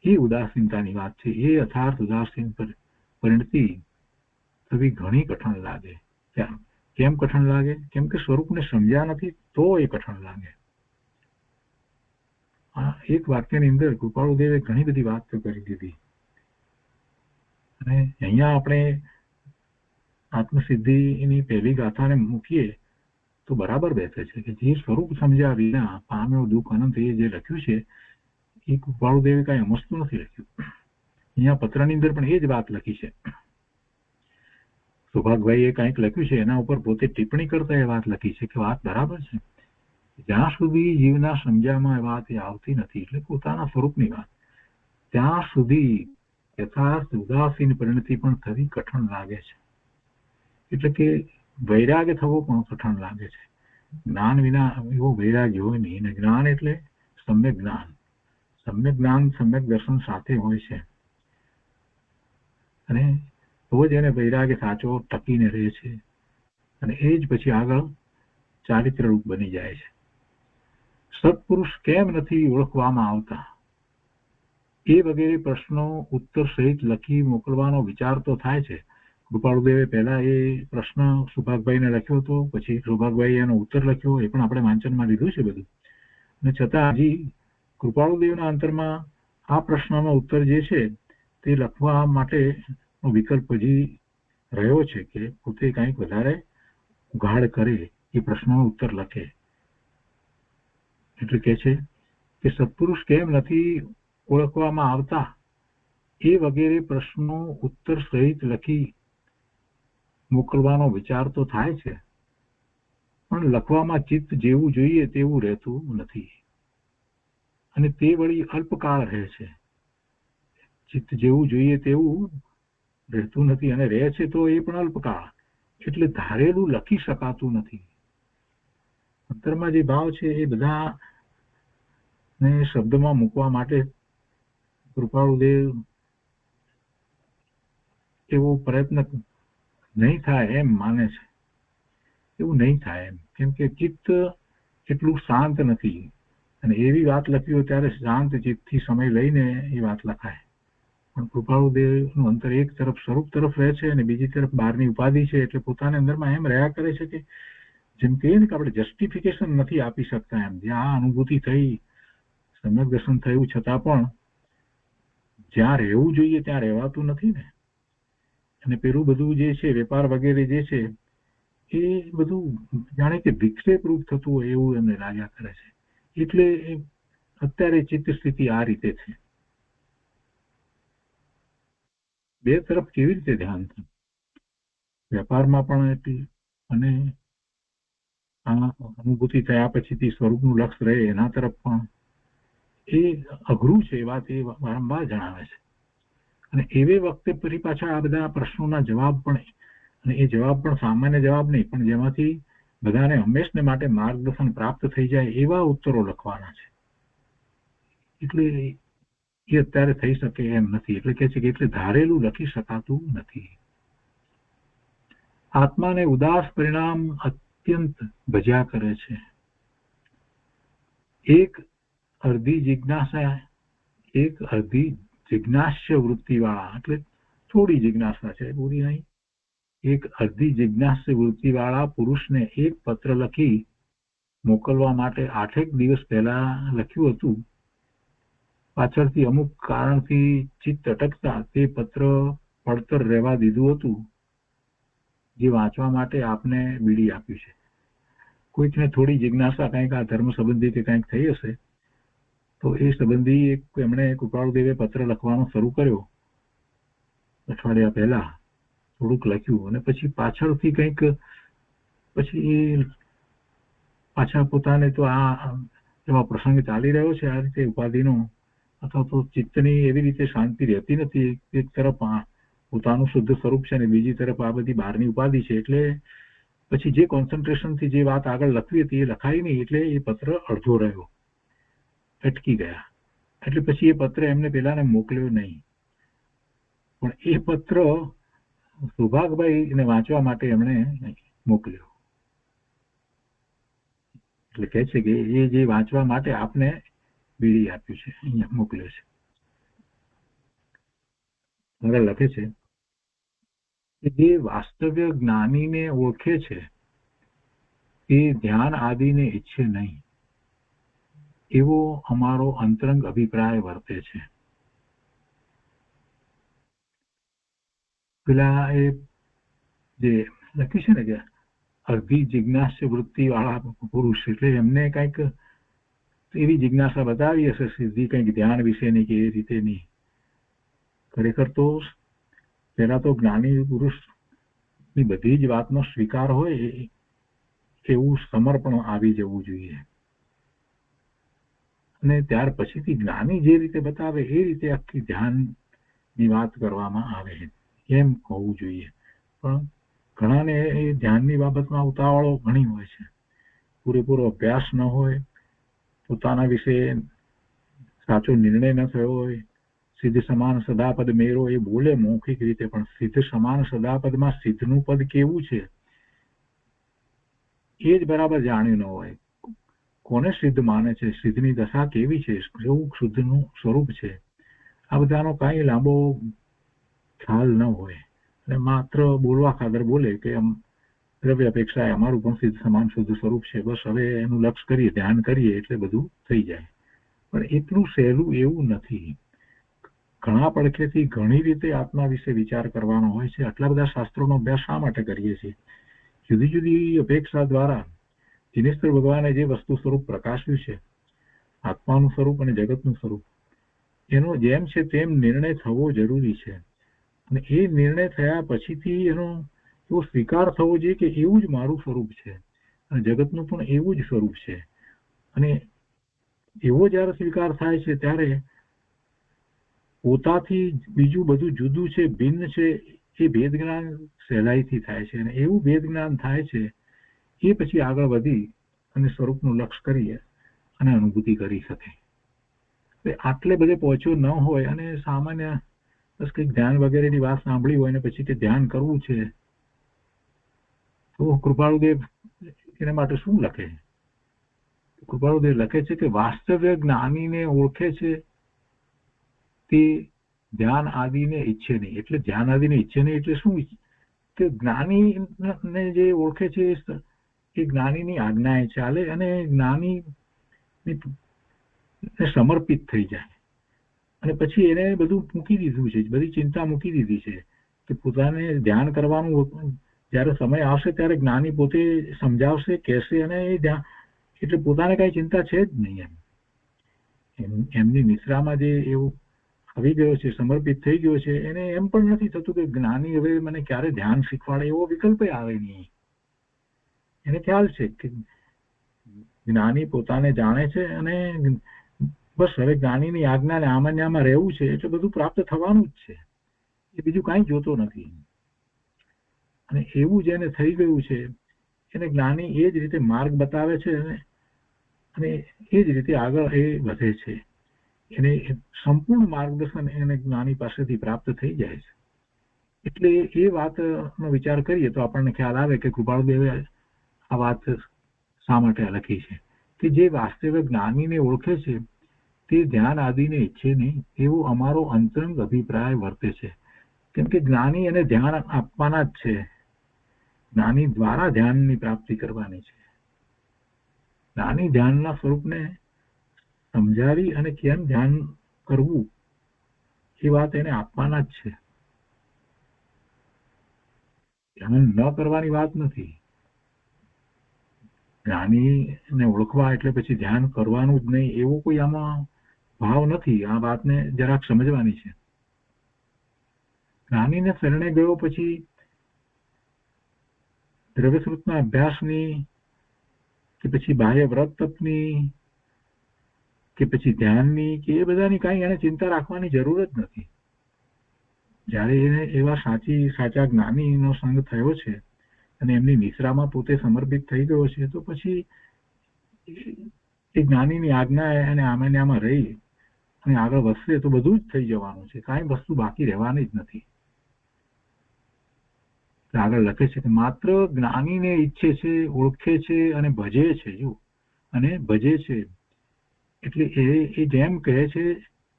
એ ઉદાસીનતાની વાત છે. એ યથાર્થ ઉદાસીન પરિણતિ થવી ઘણી કઠણ લાગે. કેમ કઠણ લાગે? કેમ કે સ્વરૂપને સમજ્યા નથી તો એ કઠણ લાગે. આ એક વાક્યની અંદર કૃપાળુદેવે ઘણી બધી વાત કરી દીધી, અને અહીંયા આપણે આત્મસિદ્ધિની પહેલી ગાથાને મૂકીએ તો બરાબર બેસે છે કે જે સ્વરૂપ સમજ્યા વિના પામ્યો દુઃખ અનંત એ જે લખ્યું છે એ કૃપાળુદેવે કાંઈ અમસ્તું નથી લખ્યું. અહીંયા પત્રની અંદર પણ એ જ વાત લખી છે. સૌભાગભાઈએ કંઈક લખ્યું છે એના ઉપર પોતે ટિપ્પણી કરતા એ વાત લખી છે કે વાત બરાબર છે. જ્યાં સુધી જીવના સમજામાં એ વાત આવતી નથી, એટલે પોતાના સ્વરૂપની વાત, ત્યાં સુધી યથાર્થ ઉદાસીન પરિણતિ પણ થવી કઠણ લાગે છે. એટલે કે વૈરાગ્ય થવો પણ કઠણ લાગે છે. જ્ઞાન વિના એવો વૈરાગ્ય હોય નહીં. અને જ્ઞાન એટલે સમ્યક જ્ઞાન. સમ્યક જ્ઞાન સમ્યક દર્શન સાથે હોય છે, અને તો જ એને વૈરાગ્ય સાચો ટકીને રહે છે, અને એ જ પછી આગળ ચારિત્રરૂપ બની જાય છે. સત્પુરુષ કેમ નથી ઓળખવામાં આવતા એ વગેરે પ્રશ્નો ઉત્તર સહિત લખી મોકલવાનો વિચાર તો થાય છે. કૃપાળુદેવે પહેલા એ પ્રશ્ન સૌભાગભાઈને લખ્યો હતો, પછી સૌભાગભાઈ એનો ઉત્તર લખ્યો, એ પણ આપણે વાંચનમાં લીધું છે બધું. અને છતાં હજી કૃપાળુદેવના અંતરમાં આ પ્રશ્નનો ઉત્તર જે છે તે લખવા માટેનો વિકલ્પ હજી રહ્યો છે કે પોતે કંઈક વધારે ઉઘાડ કરે, એ પ્રશ્નનો ઉત્તર લખે. એટલે કે છે કે સત્પુરુષ કેમ નથી ઓળખવામાં આવતા એ વગેરે પ્રશ્નો ઉત્તર સહિત લખી મોકલવાનો વિચાર તો થાય છે, પણ લખવામાં ચિત્ત જેવું જોઈએ તેવું રહેતું નથી, અને તે વળી અલ્પકાળ રહે છે. ચિત્ત જેવું જોઈએ તેવું રહેતું નથી, અને રહે છે તો એ પણ અલ્પકાળ, એટલે ધારેલું લખી શકાતું નથી. અંતરમાં જે ભાવ છે એ બધા ને શબ્દમાં મૂકવા માટે કૃપાળુદેવ એવો પ્રયત્ન નહીં થાય એમ માને છે. એવું નહીં થાય એમ, કેમ કે ચિત્ત એટલું શાંત નથી, અને એવી વાત લખી હોય ત્યારે શાંત ચિત્તથી સમય લઈને એ વાત લખાય. પણ કૃપાળુદેવનું અંતર એક તરફ સ્વરૂપ તરફ રહે છે, અને બીજી તરફ બહારની ઉપાધિ છે, એટલે પોતાના અંદરમાં એમ રહ્યા કરે છે કે જેમ કહીએ ને કે આપણે જસ્ટિફિકેશન નથી આપી શકતા એમ. જ્યાં અનુભૂતિ થઈ, સમ્યક દર્શન થયું, છતાં પણ જ્યાં રહેવું જોઈએ ત્યાં રહેવાતું નથી ને. અને પેલું બધું જે છે વેપાર વગેરે જે છે એ બધું જાણે કે વિક્ષેપ રૂપ થતું હોય એવું એમને લાગ્યા કરે છે. એટલે અત્યારે ચિત્ત સ્થિતિ આ રીતે છે. બે તરફ કેવી રીતે ધ્યાન થાય, વેપારમાં પણ એટલી, અને આ અનુભૂતિ થયા પછીથી સ્વરૂપનું લક્ષ્ય રહે એના તરફ પણ એ અઘરું છે. એ વાત એ વારંવાર જણાવે છે. અને એવે વખતે ફરી પાછા આ બધા પ્રશ્નોના જવાબ પણ, અને એ જવાબ પણ સામાન્ય જવાબ નહીં, પણ જેમાંથી બધાને હંમેશને માટે માર્ગદર્શન પ્રાપ્ત થઈ જાય એવા ઉત્તરો લખવાના છે. એટલે એ અત્યારે થઈ શકે એમ નથી. એટલે કે છે કે એટલે ધારેલું લખી શકાતું નથી. આત્માને ઉદાસ પરિણામ અત્યંત ભજ્યા કરે છે. એક અડધી જિજ્ઞાસ્ય વૃત્તિ વાળા, એટલે થોડી જિજ્ઞાસા છે, પૂરી નહીં, એક અડધી જિજ્ઞાસ્ય વૃત્તિ વાળા પુરુષને એક પત્ર લખી મોકલવા માટે 8 દિવસ પહેલા લખ્યું હતું. પાછળથી અમુક કારણથી ચિત્ત અટકતા તે પત્ર પડતર રહેવા દીધું હતું, જે વાંચવા માટે આપને બીડી આપ્યું છે. કોઈકને થોડી જિજ્ઞાસા કંઈક આ ધર્મ સંબંધી કે કંઈક થઈ હશે, તો એ સંબંધી એમણે કૃપાળુદેવે પત્ર લખવાનો શરૂ કર્યો. અઠવાડિયા પહેલા થોડુંક લખ્યું, અને પછી પાછળથી કંઈક પછી પાછા પોતાને તો આ એવા પ્રસંગ ચાલી રહ્યો છે આ રીતે ઉપાધિનો, અથવા તો ચિત્તની એવી રીતે શાંતિ રહેતી નથી. એક તરફ પોતાનું શુદ્ધ સ્વરૂપ છે, અને બીજી તરફ આ બધી બહારની ઉપાધિ છે. એટલે પછી જે કોન્સન્ટ્રેશનથી જે વાત આગળ લખવી હતી એ લખાઈ નહીં, એટલે એ પત્ર અડધો રહ્યો, અટકી ગયા. એટલે પછી એ પત્ર એમને પેલાને મોકલ્યો નહીં, પણ એ પત્ર સૌભાગભાઈને વાંચવા માટે એમણે મોકલ્યો. એટલે કહે છે કે એ જે વાંચવા માટે આપને બીડી આપ્યું છે, અહીંયા મોકલ્યો છે. આગળ લખે છે કે જે વાસ્તવ્ય જ્ઞાનીને ઓળખે છે તે ધ્યાન આદિને ઈચ્છે નહીં, એવો અમારો અંતરંગ અભિપ્રાય વર્તે છે. પેલા એ જે લખ્યું છે ને કે અડધી જિજ્ઞાસ્ય વૃત્તિ વાળા પુરુષ, એટલે એમને કંઈક એવી જિજ્ઞાસા બતાવી હશે સીધી, કંઈક ધ્યાન વિશેની કે એ રીતેની. ખરેખર તો પેલા તો જ્ઞાની પુરુષ ની બધી જ વાતનો સ્વીકાર હોય એવું સમર્પણ આવી જવું જોઈએ. અને ત્યાર પછીથી જ્ઞાની જે રીતે બતાવે એ રીતે આખી ધ્યાનની વાત કરવામાં આવે એમ હોવું જોઈએ. પણ ઘણાને એ ધ્યાનની બાબતમાં ઉતાવળો ઘણી હોય છે. પૂરેપૂરો અભ્યાસ ન હોય, પોતાના વિશે સાચો નિર્ણય ન થયો હોય, સિદ્ધ સમાન સદાપદ મેરો એ બોલે મૌખિક રીતે, પણ સિદ્ધ સમાન સદાપદમાં સિદ્ધનું પદ કેવું છે એ જ બરાબર જાણ્યું ન હોય. કોને સિદ્ધ માને છે, સિદ્ધની દશા કેવી છે, કેવું શુદ્ધનું સ્વરૂપ છે, આ બધાનો કાંઈ લાંબો ખ્યાલ ન હોય અને માત્ર બોલવા ખાતર બોલે કે દ્રવ્ય અપેક્ષાએ અમારું પણ સિદ્ધ સમાન શુદ્ધ સ્વરૂપ છે, બસ હવે એનું લક્ષ કરીએ, ધ્યાન કરીએ એટલે બધું થઈ જાય. પણ એટલું સહેલું એવું નથી. ઘણા પડખેથી ઘણી રીતે આત્મા વિશે વિચાર કરવાનો હોય છે. આટલા બધા શાસ્ત્રોનો અભ્યાસ શા માટે કરીએ છીએ? જુદી જુદી અપેક્ષા દ્વારા દિનેશ્વર ભગવાને જે વસ્તુ સ્વરૂપ પ્રકાશ્યું છે, આત્માનું સ્વરૂપ અને જગતનું સ્વરૂપ, એનો જેમ છે તેમ નિર્ણય થવો જરૂરી છે. અને એ નિર્ણય થયા પછીથી એનો એવો સ્વીકાર થવો જોઈએ કે એવું જ મારું સ્વરૂપ છે અને જગતનું પણ એવું જ સ્વરૂપ છે. અને એવો જ્યારે સ્વીકાર થાય છે ત્યારે પોતાથી બીજું બધું જુદું છે, ભિન્ન છે, એ ભેદ જ્ઞાન સહેલાઈથી થાય છે. અને એવું ભેદ જ્ઞાન થાય છે એ પછી આગળ વધી અને સ્વરૂપનું લક્ષ કરીએ અને અનુભૂતિ કરી શકે. આટલે બધે પહોંચ્યો ન હોય અને સામાન્ય બસ કંઈક ધ્યાન વગેરેની વાત સાંભળી હોય ને પછી કે ધ્યાન કરવું છે, તો કૃપાળુદેવ એના માટે શું લખે? કૃપાળુદેવ લખે છે કે વાસ્તવ્ય જ્ઞાનીને ઓળખે છે તે ધ્યાન આદિને ઈચ્છે નહીં. એટલે ધ્યાન આદિને ઈચ્છે નહીં એટલે શું? કે જ્ઞાનીને જે ઓળખે છે એ જ્ઞાનીની આજ્ઞાએ ચાલે અને જ્ઞાની સમર્પિત થઈ જાય. અને પછી એને બધું મૂકી દીધું છે, બધી ચિંતા મૂકી દીધી છે કે પોતાને ધ્યાન કરવાનું જ્યારે સમય આવશે ત્યારે જ્ઞાની પોતે સમજાવશે, કહેશે અને એ ધ્યાન એટલે પોતાને કઈ ચિંતા છે જ નહીં. એમની નિશ્રામાં જે એવું આવી ગયો છે, સમર્પિત થઈ ગયો છે, એને એમ પણ નથી થતું કે જ્ઞાની હવે મને ક્યારે ધ્યાન શીખવાડે, એવો વિકલ્પ આવે નહીં. એને ખ્યાલ છે કે જ્ઞાની પોતાને જાણે છે અને બસ હવે જ્ઞાનીની આજ્ઞાને આમાન્યામાં રહેવું છે એટલે બધું પ્રાપ્ત થવાનું જ છે, એ બીજું કાંઈ જોતો નથી. અને એવું જેને થઈ ગયું છે એને જ્ઞાની એ જ રીતે માર્ગ બતાવે છે અને એ જ રીતે આગળ એ વધે છે. એને સંપૂર્ણ માર્ગદર્શન એને જ્ઞાની પાસેથી પ્રાપ્ત થઈ જાય છે. એટલે એ વાતનો વિચાર કરીએ તો આપણને ખ્યાલ આવે કે કૃપાળુદેવે આ વાત શા માટે લખી છે કે જે વાસ્તવિક જ્ઞાનીને ઓળખે છે તે ધ્યાન આદિને ઈચ્છે નહીં એવો અમારો અંતરંગ અભિપ્રાય વર્તે છે. કેમ કે જ્ઞાની એને ધ્યાન આપવાના જ છે, જ્ઞાની દ્વારા ધ્યાનની પ્રાપ્તિ કરવાની છે. જ્ઞાની ધ્યાનના સ્વરૂપને સમજાવી અને કેમ ધ્યાન કરવું એ વાત એને આપવાના જ છે. ધ્યાન ન કરવાની વાત નથી. જ્ઞાનીને ઓળખવા એટલે પછી ધ્યાન કરવાનું જ નહીં એવો કોઈ આમાં ભાવ નથી. આ વાતને જરાક સમજવાની છે. જ્ઞાનીને શરણે ગયો પછી દ્રવ્યસ્વરૂપના અભ્યાસની કે પછી બાહ્ય વ્રત તપની કે પછી ધ્યાનની કે એ બધાની કાંઈ એને ચિંતા રાખવાની જરૂર જ નથી. જ્યારે એને એવા સાચા જ્ઞાનીનો સંગ થયો છે અને એમની નિશ્રામાં પોતે સમર્પિત થઈ ગયો છે તો પછી એ જ્ઞાનીની આજ્ઞા અને આમાન્યામાં રહી અને આગળ વધશે તો બધું જ થઈ જવાનું છે, કાંઈ વસ્તુ બાકી રહેવાની જ નથી. આગળ લખે છે કે માત્ર જ્ઞાનીને ઈચ્છે છે, ઓળખે છે અને ભજે છે. જો અને ભજે છે એટલે એ જેમ કહે છે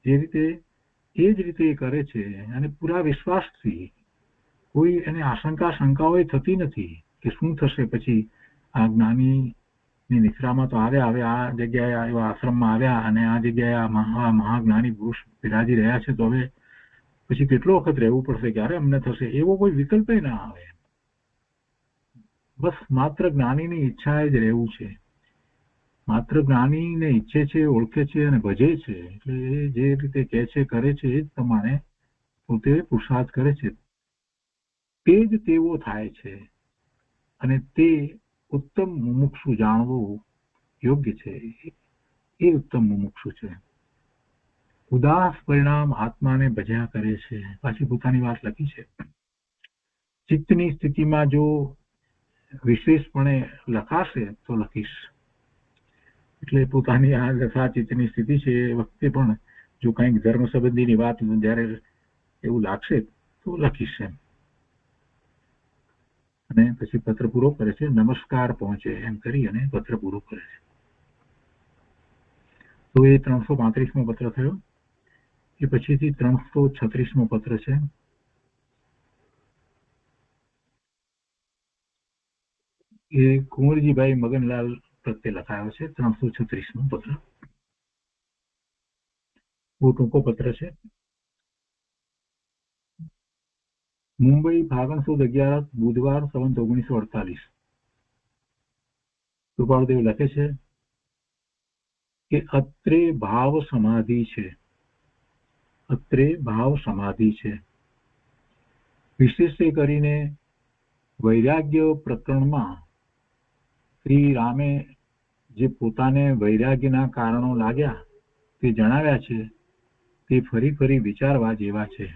જે રીતે એ જ રીતે એ કરે છે અને પૂરા વિશ્વાસથી. કોઈ એને શંકાઓ થતી નથી કે શું થશે પછી આ જ્ઞાનીની નિશ્રામાં તો આવ્યા, હવે આ જગ્યાએ એવા આશ્રમમાં આવ્યા અને આ જગ્યાએ આ મહાજ્ઞાની પુરુષ બિરાજી રહ્યા છે તો હવે પછી કેટલો વખત રહેવું પડશે, ક્યારે અમને થશે, એવો કોઈ વિકલ્પ ના આવે. બસ માત્ર જ્ઞાનીની ઈચ્છાએ જ રહેવું છે. માત્ર જ્ઞાનીને ઈચ્છે છે, ઓળખે છે અને ભજે છે. એટલે એ જે રીતે કહે છે કરે છે એ જ પ્રમાણે પોતે પુરુષાર્થ કરે છે. તે જ તેવો થાય છે અને તે ઉત્તમ મુમુક્ષુ જાણવું યોગ્ય છે. એ ઉત્તમ મુમુક્ષુ છે. ઉદાસ પરિણામ આત્માને ભજ્યા કરે છે. પાછી પોતાની વાત લખી છે. ચિત્તની સ્થિતિમાં જો વિશેષપણે લખાશે તો લખીશ. એટલે પોતાની આ દશા ચિત્તની સ્થિતિ છે એ વખતે પણ જો કંઈક ધર્મ સંબંધીની વાત જ્યારે એવું લાગશે તો લખીશ એમ. અને પછી પત્ર પૂરો કરે છે. નમસ્કાર પહોંચે એમ કરી અને પત્ર પૂરો કરે છે. તો એ 335મો પત્ર થયો. એ પછીથી 336મો પત્ર છે. એ કુંવરજીભાઈ મગનલાલ પ્રત્યે લખાયો છે. 336મો પત્ર બહુ ટૂંકો પત્ર છે. મુંબઈ ફાગણ સુદ 11 બુધવાર સંવત 1948. કૃપાળુદેવ લખે છે કે અત્રે ભાવ સમાધિ છે. અત્રે ભાવ સમાધિ છે. વિશેષે કરીને વૈરાગ્ય પ્રકરણમાં શ્રી રામે જે પોતાને વૈરાગ્યના કારણો લાગ્યા તે જણાવ્યા છે તે ફરી ફરી વિચારવા જેવા છે.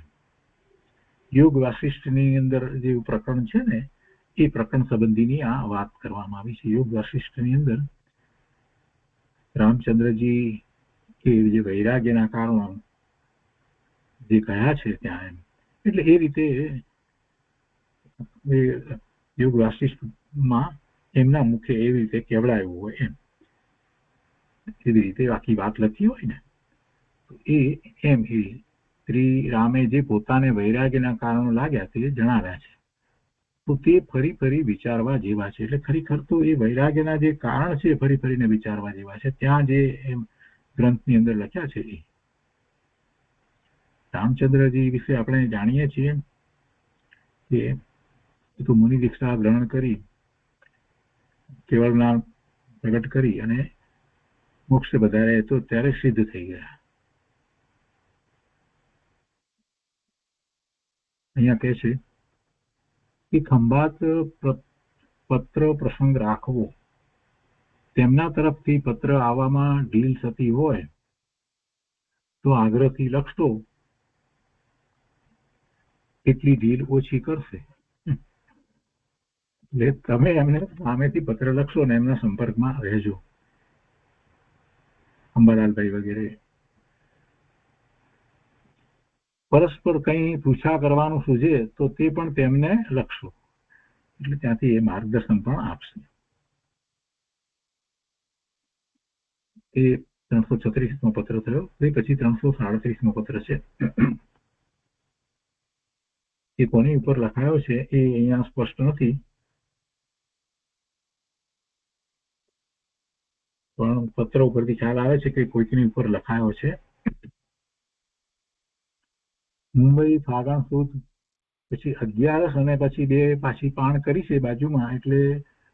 યોગ વાસિષ્ઠની અંદર જે પ્રકરણ છે ને એ પ્રકરણ સંબંધીની આ વાત કરવામાં આવી છે. યોગ વાસિષ્ઠની અંદર રામચંદ્રજી કે જે વૈરાગ્યના કારણો જે કહ્યા છે ત્યાં એમ એટલે એ રીતે યોગ વાસિષ્ઠમાં એમના મુખે એવી રીતે કહેવડાયું હોય એમ એવી રીતે આખી વાત લખી હોય ને તો એ એમ એ શ્રી રામે જે પોતાને વૈરાગ્યના કારણો લાગ્યા તે જણાવ્યા છે. તો તે ફરી ફરી વિચારવા જેવા છે. એટલે ખરેખર તો એ વૈરાગ્યના જે કારણ છે ફરી ફરીને વિચારવા જેવા છે. ત્યાં જે એમ ગ્રંથની અંદર લખ્યા છે એ રામચંદ્રજી વિશે આપણે જાણીએ છીએ કે તો મુનિ દીક્ષા ગ્રહણ કરી કેવળ જ્ઞાન પ્રગટ કરી અને મોક્ષ વધારે તો ત્યારે સિદ્ધ થઈ ગયા. અહીંયા કહે છે કે ખંભાત પત્ર પ્રસંગ રાખવો, તેમના તરફથી પત્ર આવવામાં ઢીલ થતી હોય તો આગ્રહથી લખશો એટલી ઢીલ ઓછી કરશે. એટલે તમે એમને સામેથી પત્ર લખશો ને એમના સંપર્કમાં રહેજો. અંબાલાલભાઈ વગેરે પરસ્પર કંઈ પૂછા કરવાનું સૂઝે તો તે પણ તેમને લખશો. એટલે ત્યાંથી એ માર્ગદર્શન પણ આપશે. એ 336મો પત્ર થયો. એ પછી 337મો પત્ર છે. એ કોની ઉપર લખાયો છે એ અહીંયા સ્પષ્ટ નથી, પણ પત્ર ઉપરથી ખ્યાલ આવે છે કે કોઈકની ઉપર લખાયો છે. મુંબઈ ફાગણ સુદ પછી 11 અને પછી 2 પાછી પાણ કરી છે બાજુમાં એટલે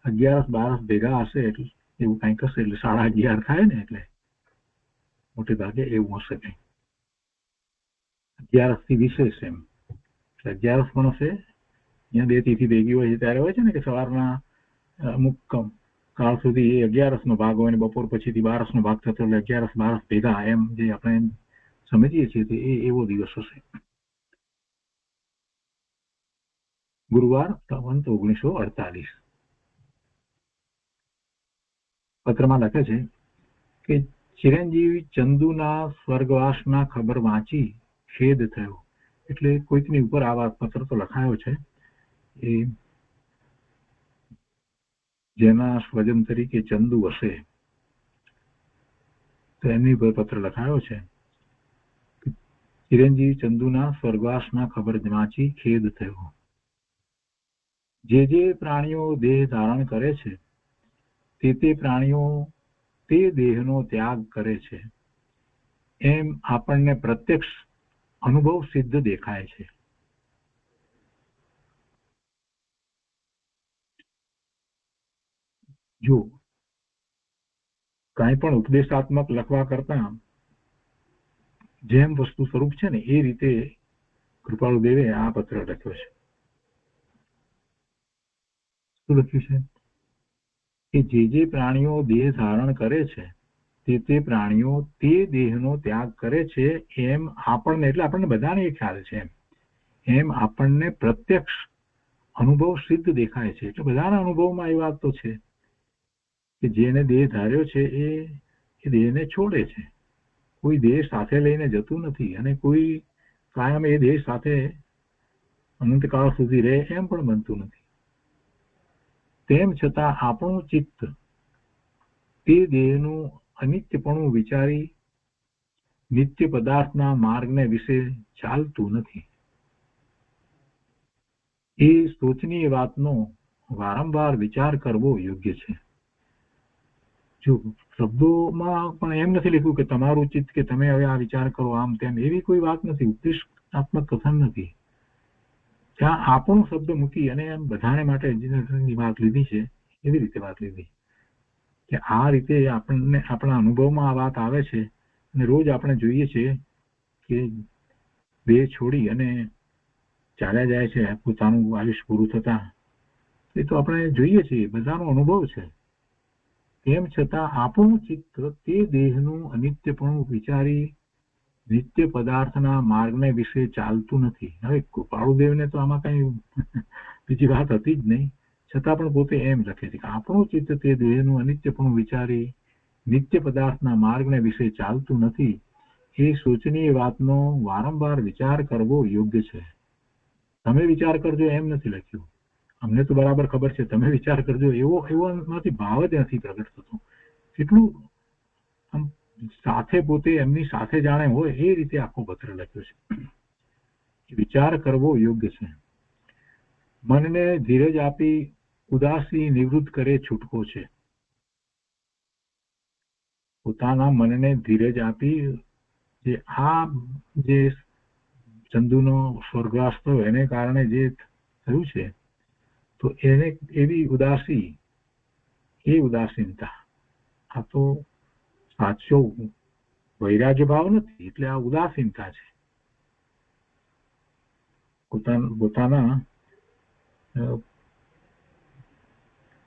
11-12 ભેગા હશે એટલે એવું કંઈક હશે એટલે 11.5 થાય ને એટલે મોટે ભાગે એવું હશે કંઈક 11 થી વિશેષ એમ 11 પણ હશે. અહીંયા 2 તિથિ ભેગી હોય છે ત્યારે હોય છે ને કે સવારના અમુક કાળ સુધી એ 11નો ભાગ હોય અને બપોર પછીથી 12નો ભાગ થતો એટલે 11-12 ભેગા એમ જે આપણે સમજીએ છીએ તે એવો દિવસ હશે. ગુરુવાર સંવત 1948. પત્રમાં લખે છે કે ચિરંજીવી ચંદુના સ્વર્ગવાસના ખબર વાંચી ખેદ થયો. એટલે કોઈકની ઉપર આવા પત્ર તો લખાયો છે. એ જેના સ્વજન તરીકે ચંદુ હશે તો એમની ઉપર પત્ર લખાયો છે. ચિરંજીવી ચંદુના સ્વર્ગવાસના ખબર વાંચી ખેદ થયો. જે પ્રાણીઓ દેહ ધારણ કરે છે તે પ્રાણીઓ તે દેહનો ત્યાગ કરે છે એમ આપણને પ્રત્યક્ષ અનુભવ સિદ્ધ દેખાય છે. જો કાંઈ પણ ઉપદેશાત્મક લખવા કરતા જેમ વસ્તુ સ્વરૂપ છે ને એ રીતે કૃપાળુદેવે આ પત્ર લખ્યો છે. શું લખ્યું છે કે જે પ્રાણીઓ દેહ ધારણ કરે છે તે પ્રાણીઓ તે દેહનો ત્યાગ કરે છે એમ આપણને, એટલે આપણને બધાને એ ખ્યાલ છે એમ આપણને પ્રત્યક્ષ અનુભવ સિદ્ધ દેખાય છે. એટલે બધાના અનુભવમાં એ વાત તો છે કે જેને દેહ ધાર્યો છે એ દેહને છોડે છે. કોઈ દેહ સાથે લઈને જતું નથી અને કોઈ કાયમ એ દેહ સાથે અનંતકાળ સુધી રહે એમ પણ બનતું નથી. તેમ છતાં આપણું ચિત્ત તે દેહનું અનિત્યપણું વિચારી નિત્ય પદાર્થના માર્ગને વિશે ચાલતું નથી. એ સોચનીય વાતનો વારંવાર વિચાર કરવો યોગ્ય છે. જો શબ્દોમાં પણ એમ નથી લખ્યું કે તમારું ચિત્ત કે તમે હવે આ વિચાર કરો આમ તેમ, એવી કોઈ વાત નથી, ઉપદેશાત્મક કથન નથી. ત્યાં આપણું શબ્દ મૂકી અને એમ બધાને માટે ની વાત લીધી છે. એવી રીતે વાત લીધી કે આ રીતે આપણને આપણા અનુભવમાં આ વાત આવે છે અને રોજ આપણે જોઈએ છીએ કે દેહ છોડી અને ચાલ્યા જાય છે પોતાનું આયુષ્ય પૂરું થતા. એ તો આપણે જોઈએ છીએ, બધાનો અનુભવ છે. તેમ છતાં આપણું ચિત્ત તે દેહનું અનિત્યપણું વિચારી નિત્ય પદાર્થના માર્ગને વિશે ચાલતું નથી. હવે કૃપાળુદેવને તો આમાં કઈ બીજી વાત હતી જ નહીં, છતાં પણ પોતે એમ લખે છે કે આપણું ચિત્ત તે દેહનું અનિત્યપણું વિચારી નિત્ય પદાર્થના માર્ગને વિશે ચાલતું નથી. એ સોચનીય વાતનો વારંવાર વિચાર કરવો યોગ્ય છે. તમે વિચાર કરજો એમ નથી લખ્યું. અમને તો બરાબર ખબર છે, તમે વિચાર કરજો એવો એમાંથી ભાવ જ નથી પ્રગટ થતો. કેટલું આમ સાથે પોતે એમની સાથે જાણે હોય એ રીતે આખો પત્ર લખ્યો છે. વિચાર કરવો યોગ્ય છે. મનને ધીરજ આપી ઉદાસી નિવૃત્ત કરે છૂટકો છે. પોતાના મનને ધીરજ આપી જે ચંદુનો સ્વર્ગવાસ થયો એને કારણે જે થયું છે તો એને એવી ઉદાસીનતા, આ તો સાચો વૈરાગ્ય ભાવ નથી, એટલે આ ઉદાસીનતા છે. પોતાના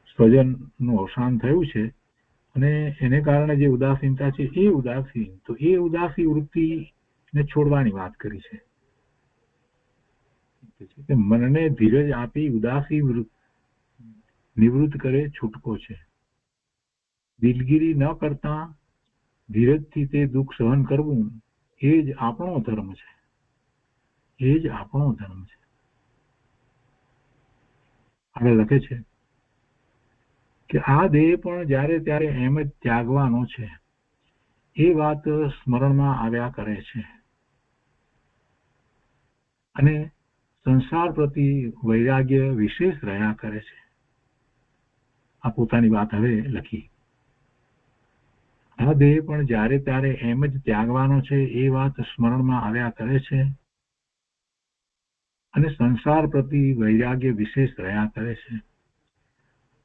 સ્વજનનું અવસાન થયું છે અને એને કારણે જે ઉદાસીનતા છે એ ઉદાસી વૃત્તિને છોડવાની વાત કરી છે. મનને ધીરજ આપી ઉદાસી નિવૃત્ત કરે છૂટકો છે. દિલગીરી ન કરતા ધીરજથી તે દુઃખ સહન કરવું એ જ આપણો ધર્મ છે. આગળ લખે છે કે આ દેહ પણ જ્યારે ત્યારે એમ જ ત્યાગવાનો છે એ વાત સ્મરણમાં આવ્યા કરે છે અને સંસાર પ્રતિ વૈરાગ્ય વિશેષ રહ્યા કરે છે. આ પોતાની વાત હવે લખી. આ દેહ પણ જ્યારે ત્યારે એમ જ ત્યાગવાનો છે એ વાત સ્મરણમાં આવ્યા કરે છે અને સંસાર પ્રતિ વૈરાગ્ય વિશેષ રહ્યા કરે છે.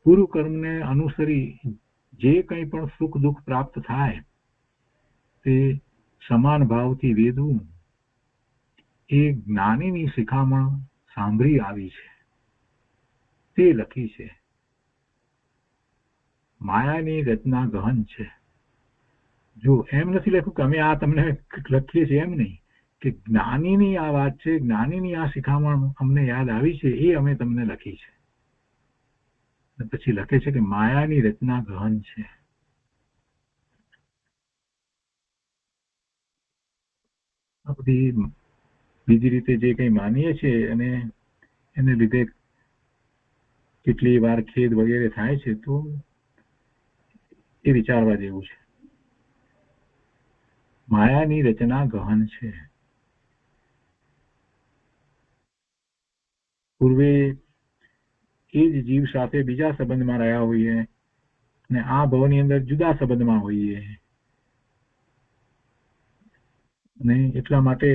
પૂર્વ કર્મને અનુસરી જે કંઈ પણ સુખ દુઃખ પ્રાપ્ત થાય તે સમાન ભાવથી વેદવું એ જ્ઞાનીની શિખામણ સાંભળી આવી છે. તે લખી છે. માયાની રચના ગહન છે. જો એમ નથી લખ્યું કે અમે આ તમને લખીએ છીએ, એમ નહીં, કે જ્ઞાનીની આ વાત છે, જ્ઞાનીની આ શિખામણ અમને યાદ આવી છે એ અમે તમને લખી છે. પછી લખે છે કે માયાની રચના ગહન છે. આ બધી બીજી રીતે જે કંઈ માનીએ છીએ અને એને લીધે કેટલી વાર ખેદ વગેરે થાય છે તો એ વિચારવા જેવું છે. માયાની રચના ગહન છે. પૂર્વે એ જ જીવ સાથે બીજા સંબંધમાં રહ્યા હોઈએ અને આ ભવની અંદર જુદા સંબંધમાં હોઈએ અને એટલા માટે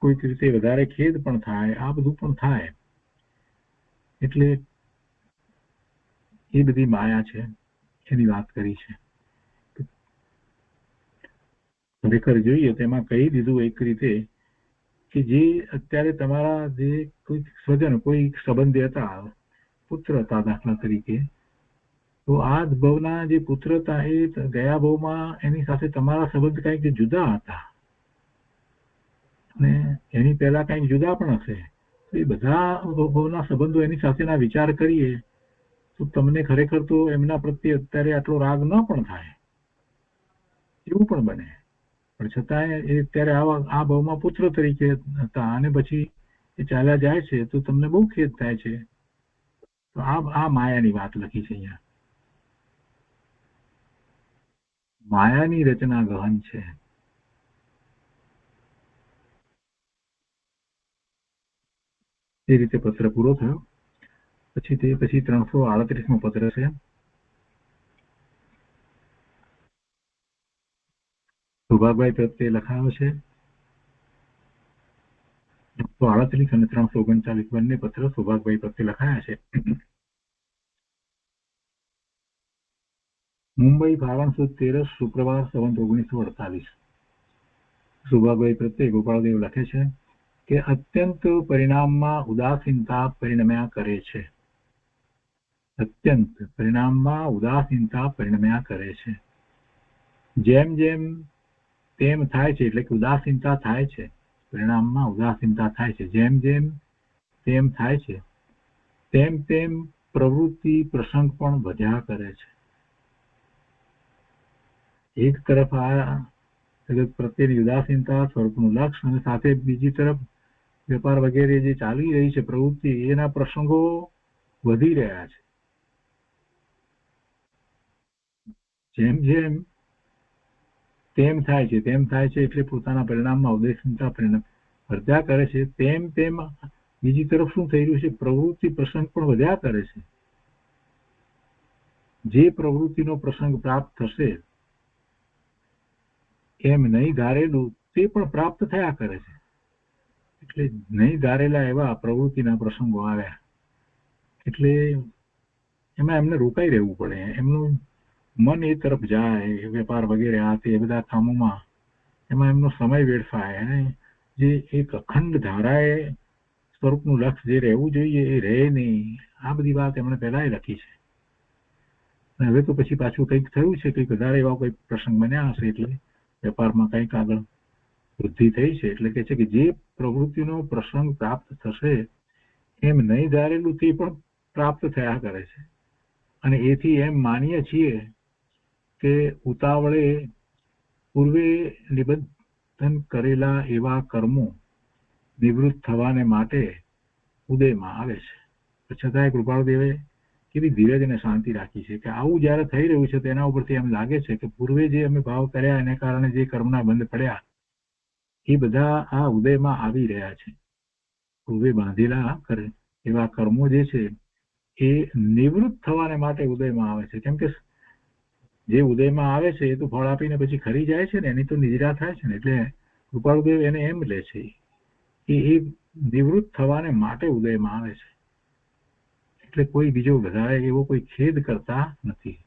કોઈક રીતે વધારે ખેદ પણ થાય, આ બધું પણ થાય. એટલે એ બધી માયા છે એની વાત કરી છે. ખરેખર જોઈએ તેમાં કહી દીધું એક રીતે કે જે અત્યારે તમારા જે કોઈ સ્વજન કોઈ સંબંધી હતા પુત્ર હતા દાખલા તરીકે, તો આ જ ભવના જે પુત્ર હતા એ ગયા ભવમાં એની સાથે તમારા સંબંધ કંઈક જુદા હતા અને એની પહેલા કંઈક જુદા પણ હશે. એ બધા ભવના સંબંધો એની સાથેના વિચાર કરીએ તો તમને ખરેખર તો એમના પ્રત્યે અત્યારે આટલો રાગ ન પણ થાય, એવું પણ બને. પણ છતાંય એ અત્યારે આ ભાવમાં પુત્ર તરીકે હતા અને પછી એ ચાલ્યા જાય છે તો તમને બહુ ખેદ થાય છે. તો આ માયાની વાત લખી છે અહીંયા. માયાની રચના ગહન છે. એ રીતે પત્ર પૂરો થયો. પછી 338મો પત્ર છે. સુભાભાઈ પ્રત્યે લખાયો છે. 338 અને 339 બંને પત્ર સુભાભાઈ પ્રત્યે લખાયા છે. મુંબઈ ફાગણ સુદ 13 શુક્રવાર સંવત 1948. સુભાભાઈ પ્રત્યે ગોપાળદેવ લખે છે કે અત્યંત પરિણામમાં ઉદાસીનતા પરિણમ્યા કરે છે. અત્યંત પરિણામમાં ઉદાસીનતા પરિણમ્યા કરે છે. જેમ જેમ તેમ થાય છે, એટલે કે ઉદાસીનતા થાય છે, પરિણામમાં ઉદાસીનતા થાય છે. જેમ જેમ તેમ થાય છે તેમ તેમ પ્રવૃત્તિ પ્રસંગ પણ વધ્યા કરે છે. એક તરફ આ જગત પ્રત્યેની ઉદાસીનતા સ્વરૂપનું લક્ષ અને સાથે બીજી તરફ વેપાર વગેરે જે ચાલી રહી છે પ્રવૃત્તિ, એના પ્રસંગો વધી રહ્યા છે. જેમ જેમ તેમ થાય છે એટલે પોતાના પરિણામમાં ઉદાસીનતા વધ્યા કરે છે. તેમ તેમ બીજી તરફ શું થઈ રહ્યું છે, પ્રવૃત્તિ પ્રસંગ પણ વધ્યા કરે છે. જે પ્રવૃત્તિનો પ્રસંગ પ્રાપ્ત થશે એમ નહીં ધારેલું તે પણ પ્રાપ્ત થયા કરે છે. એટલે નહીં ધારેલા એવા પ્રવૃત્તિના પ્રસંગો આવ્યા એટલે એમાં એમને રોકાઈ રહેવું પડે. એમનું મન એ તરફ જાય, વેપાર વગેરે આ તે બધા કામોમાં એમાં એમનો સમય વેડફાય અને જે એક અખંડ ધારાએ સ્વરૂપનું લક્ષ જે રહેવું જોઈએ એ રહે નહીં. આ બધી વાત એમણે પહેલા લખી છે. હવે તો પછી પાછું કંઈક થયું છે, કંઈક વધારે એવા કોઈ પ્રસંગ બન્યા હશે એટલે વેપારમાં કંઈક આગળ વૃદ્ધિ થઈ છે. એટલે કે છે કે જે પ્રવૃત્તિનો પ્રસંગ પ્રાપ્ત થશે એમ નહીં ધારેલું તે પણ પ્રાપ્ત થયા કરે છે. અને એથી એમ માનીએ છીએ કે ઉતાવળે પૂર્વે નિબંધન કરેલા એવા કર્મો નિવૃત્ત થવાને માટે ઉદયમાં આવે છે. છતાંય કૃપાળુદેવે કેવી ધીરજ અને શાંતિ રાખી છે કે આવું જયારે થઈ રહ્યું છે તેના ઉપરથી એમ લાગે છે કે પૂર્વે જે અમે ભાવ કર્યા એને કારણે જે કર્મના બંધ પડ્યા એ બધા આ ઉદયમાં આવી રહ્યા છે. પૂર્વે બાંધેલા કરે એવા કર્મો જે છે એ નિવૃત્ત થવાને માટે ઉદયમાં આવે છે. કેમ કે જે ઉદયમાં આવે છે એ તો ફળ આપીને પછી ખરી જાય છે ને, એની તો નિદ્રા થાય છે ને. એટલે કૃપાળુદેવ એને એમ લે છે કે એ નિવૃત્ત થવાને માટે ઉદયમાં આવે છે. એટલે કોઈ બીજો વધારે એવો કોઈ ખેદ કરતા નથી.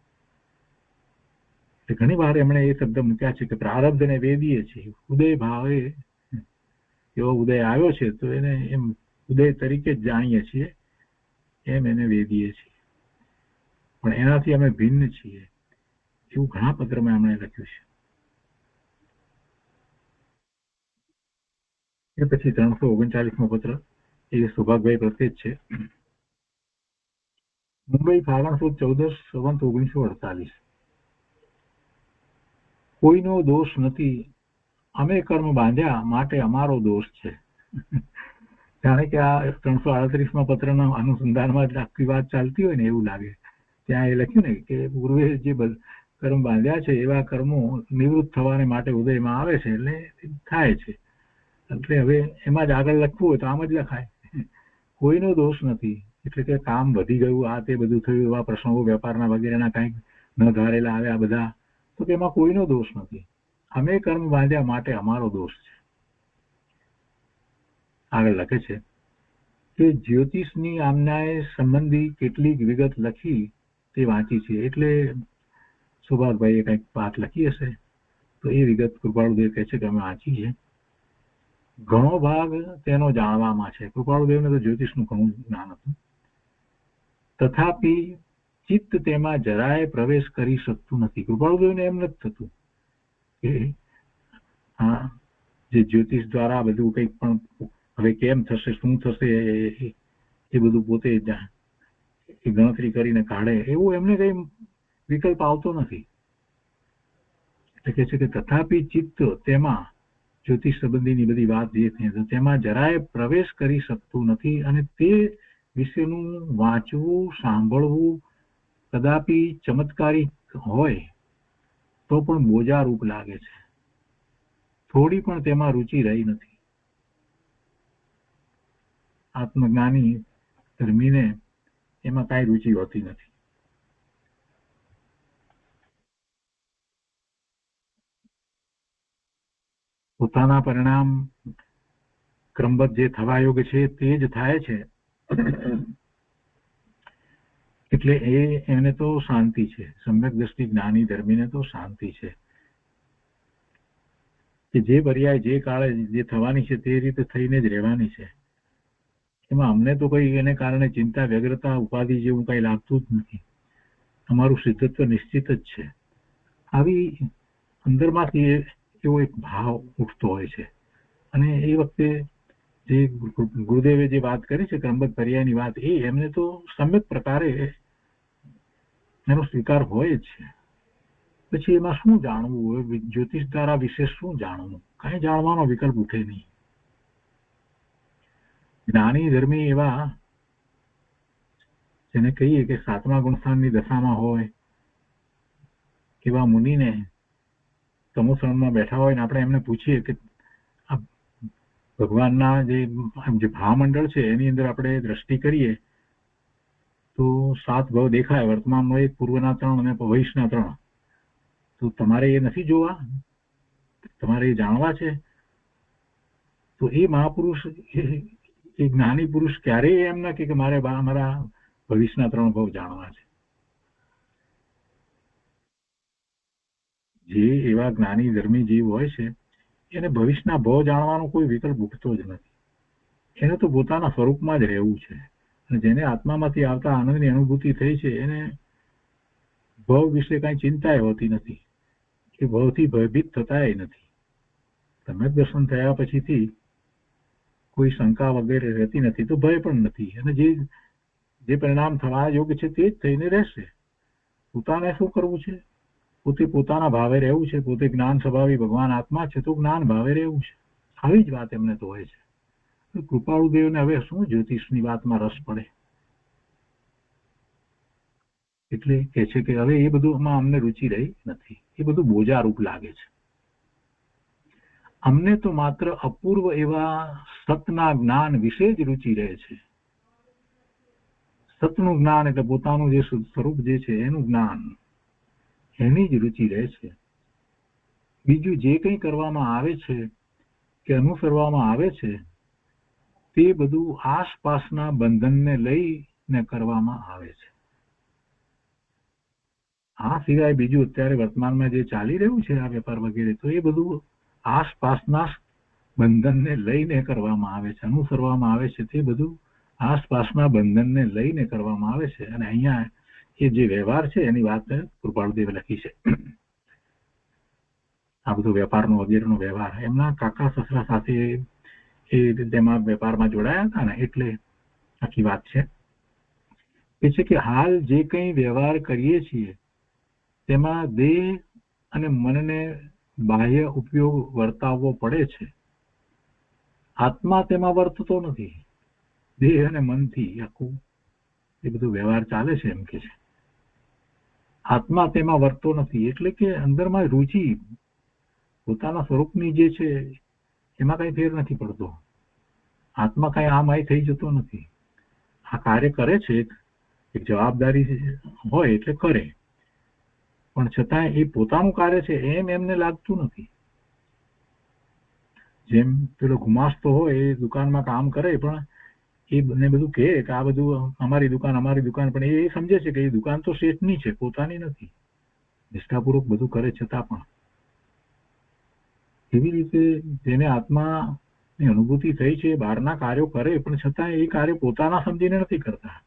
ઘણી વાર એમણે એ શબ્દ મૂક્યા છે કે પ્રારબ્ધને વેદીએ છીએ. ઉદય ભાવે એવો ઉદય આવ્યો છે તો એને એમ ઉદય તરીકે જ જાણીએ છીએ, એમ એને વેદીએ છીએ. પણ એનાથી અમે ભિન્ન છીએ એવું ઘણા પત્રમાં એમણે લખ્યું છે. એ પછી 339મો પત્ર એ સુભાગભાઈ પ્રત્યે જ છે. મુંબઈ ફાગણ સુદ 14 સંવત 1948. કોઈનો દોષ નથી, અમે કર્મ બાંધ્યા માટે અમારો દોષ છે. જાણે કે આ 338મા પત્રના અનુસંધાનમાં જ આખી વાત ચાલતી હોય ને એવું લાગે. ત્યાં એ લખ્યું ને કે પૂર્વે જે કર્મ બાંધ્યા છે એવા કર્મો નિવૃત્ત થવાને માટે ઉદયમાં આવે છે એટલે થાય છે. એટલે હવે એમાં જ આગળ લખવું હોય તો આમ જ લખાય. કોઈનો દોષ નથી એટલે કે કામ વધી ગયું, આ તે બધું થયું, એવા પ્રસંગો વેપારના વગેરેના કંઈક ન ધારેલા આવ્યા બધા, તો તેમાં કોઈનો દોષ નથી. અમે કર્મ બાંધ્યા માટે અમારો દોષ છે. આગળ લખે છે કે જ્યોતિષની આમનાએ સંબંધી કેટલીક વિગત લખી તે વાંચી છે. એટલે સુભાગભાઈએ કંઈક વાત લખી હશે તો એ વિગત કૃપાળુદેવ કહે છે કે અમે વાંચી છે. ઘણો ભાગ તેનો જાણવામાં છે. કૃપાળુદેવને તો જ્યોતિષનું ઘણું જ્ઞાન હતું. તથાપી ચિત્ત તેમાં જરાય પ્રવેશ કરી શકતું નથી. કૃપાળુદેવને એમ નથી થતું કે હા જે જ્યોતિષ દ્વારા બધું કંઈક પણ હવે કેમ થશે શું થશે એ બધું પોતે ગણતરી કરીને કાઢે, એવું એમને કઈ વિકલ્પ આવતો નથી. એટલે કે છે કે તથાપી ચિત્ત તેમાં જ્યોતિષ સંબંધીની બધી વાત જે છે તેમાં જરાય પ્રવેશ કરી શકતું નથી, અને તે વિશેનું વાંચવું સાંભળવું કદાપી ચમત્કારી હોય તો પણ બોજારૂપ લાગે છે. થોડી પણ તેમાં રુચિ રહી નથી. આત્મજ્ઞાની ધર્મીને એમાં કાંઈ રુચિ હોતી નથી. પોતાના પરિણામ ક્રમબદ્ધ જે થવા યોગ્ય છે તે જ થાય છે, એટલે એને તો શાંતિ છે. સમ્યક દ્રષ્ટિ જ્ઞાની ધર્મીને તો શાંતિ છે કે જે પર્યાય જે કાળે જે થવાની છે તે રીતે થઈને જ રહેવાની છે. એમાં અમને તો કઈ એને કારણે ચિંતા વ્યગ્રતા ઉપાધિ જેવું કઈ લાગતું જ નથી. અમારું સિદ્ધત્વ નિશ્ચિત જ છે. આવી અંદરમાંથી એવો એક ભાવ ઉઠતો હોય છે, અને એ વખતે જે ગુરુદેવે જે વાત કરી છે ક્રમબદ્ધ પર્યાયની વાત, એ એમને તો સમ્યક પ્રકારે એનો સ્વીકાર હોય જ છે. પછી એમાં શું જાણવું, જ્યોતિષ દ્વારા વિશે શું જાણવું, કઈ જાણવાનો વિકલ્પ ઉઠે નહીં. જ્ઞાની ધર્મી એવા જેને કહીએ કે 7મા ગુણસ્થાનની દશામાં હોય એવા મુનિને તમોસણમાં બેઠા હોય ને આપણે એમને પૂછીએ કે આ ભગવાનના જે ભાવમંડળ છે એની અંદર આપણે દ્રષ્ટિ કરીએ તો 7 ભાવ દેખાય, વર્તમાનનો 1, પૂર્વના 3 અને ભવિષ્યના 3. તો તમારે એ નથી જોવા, તમારે એ જાણવા છે. તો એ મહાપુરુષ એ જ્ઞાની પુરુષ ક્યારેય એમ ના કે મારે મારા ભવિષ્યના 3 ભાવ જાણવા છે. જે એવા જ્ઞાની ધર્મી જીવ હોય છે એને ભવિષ્યના ભાવ જાણવાનો કોઈ વિકલ્પ ઉઠતો જ નથી. એને તો પોતાના સ્વરૂપમાં જ રહેવું છે, અને જેને આત્મામાંથી આવતા આનંદની અનુભૂતિ થઈ છે એને ભવ વિશે કઈ ચિંતા હોતી નથી, એ ભવથી ભયભીત થતાય નથી. સમ્યક દર્શન થયા પછીથી કોઈ શંકા વગેરે રહેતી નથી, તો ભય પણ નથી, અને જે પરિણામ થવા યોગ્ય છે તે જ થઈને રહેશે. પોતાને શું કરવું છે, પોતે પોતાના ભાવે રહેવું છે. પોતે જ્ઞાન સ્વભાવી ભગવાન આત્મા છે તો જ્ઞાન ભાવે રહેવું છે. આવી જ વાત એમને તો હોય છે. કૃપાળુદેવને હવે શું જ્યોતિષની વાતમાં રસ પડે, એટલે કે છે કે હવે એ બધુંમાં અમને રુચિ રહી નથી, એ બધું બોજારૂપ લાગે છે. અમને તો માત્ર અપૂર્વ એવા સતના જ્ઞાન વિશે જ રુચિ રહે છે. સતનું જ્ઞાન એટલે પોતાનું જે સ્વરૂપ જે છે એનું જ્ઞાન, એની જ રુચિ રહે છે. બીજું જે કંઈ કરવામાં આવે છે કે અનુસરવામાં આવે છે તે બધું આસપાસના બંધનને લઈને કરવામાં આવે છે. આ સિવાય બીજું અત્યારે વર્તમાનમાં જે ચાલી રહ્યું છે આ વેપાર વગેરે, તો એ બધું આસપાસના બંધનને લઈને કરવામાં આવે છે, અનુસરવામાં આવે છે. તે બધું આસપાસના બંધનને લઈને કરવામાં આવે છે. અને અહીંયા એ જે વ્યવહાર છે એની વાત કૃપાળુદેવે લખી છે. આ બધો વેપારનો વગેરેનો વ્યવહાર એમના કાકા સસરા સાથે એ તેમાં વેપારમાં જોડાયા હતા ને, એટલે આખી વાત છે. એ છે કે હાલ જે કંઈ વ્યવહાર કરીએ છીએ તેમાં દેહ અને મનને બાહ્ય ઉપયોગ વર્તાવવો પડે છે. આત્મા તેમાં વર્તતો નથી. દેહ અને મનથી આખું એ બધો વ્યવહાર ચાલે છે. એમ કે છે આત્મા તેમાં વર્તતો નથી, એટલે કે અંદરમાં રુચિ પોતાના સ્વરૂપની જે છે એમાં કઈ ફેર નથી પડતો. આત્મા કઈ આમ થઈ જતો નથી. આ કાર્ય કરે છે, એક જવાબદારી હોય એટલે કરે, પણ છતાં એ પોતાનું કાર્ય છે એમ એમને લાગતું નથી. જેમ પેલો ગુમાસ્તો હોય એ દુકાનમાં કામ કરે, પણ એ બંને બધું કહે કે આ બધું અમારી દુકાન, પણ એ સમજે છે કે એ દુકાન તો શેઠની છે, પોતાની નથી. નિષ્ઠાપૂર્વક બધું કરે છતાં પણ એવી રીતે જેને આત્માની અનુભૂતિ થઈ છે બહારના કાર્યો કરે, પણ છતાં એ કાર્ય પોતાના સમજીને નથી કરતા.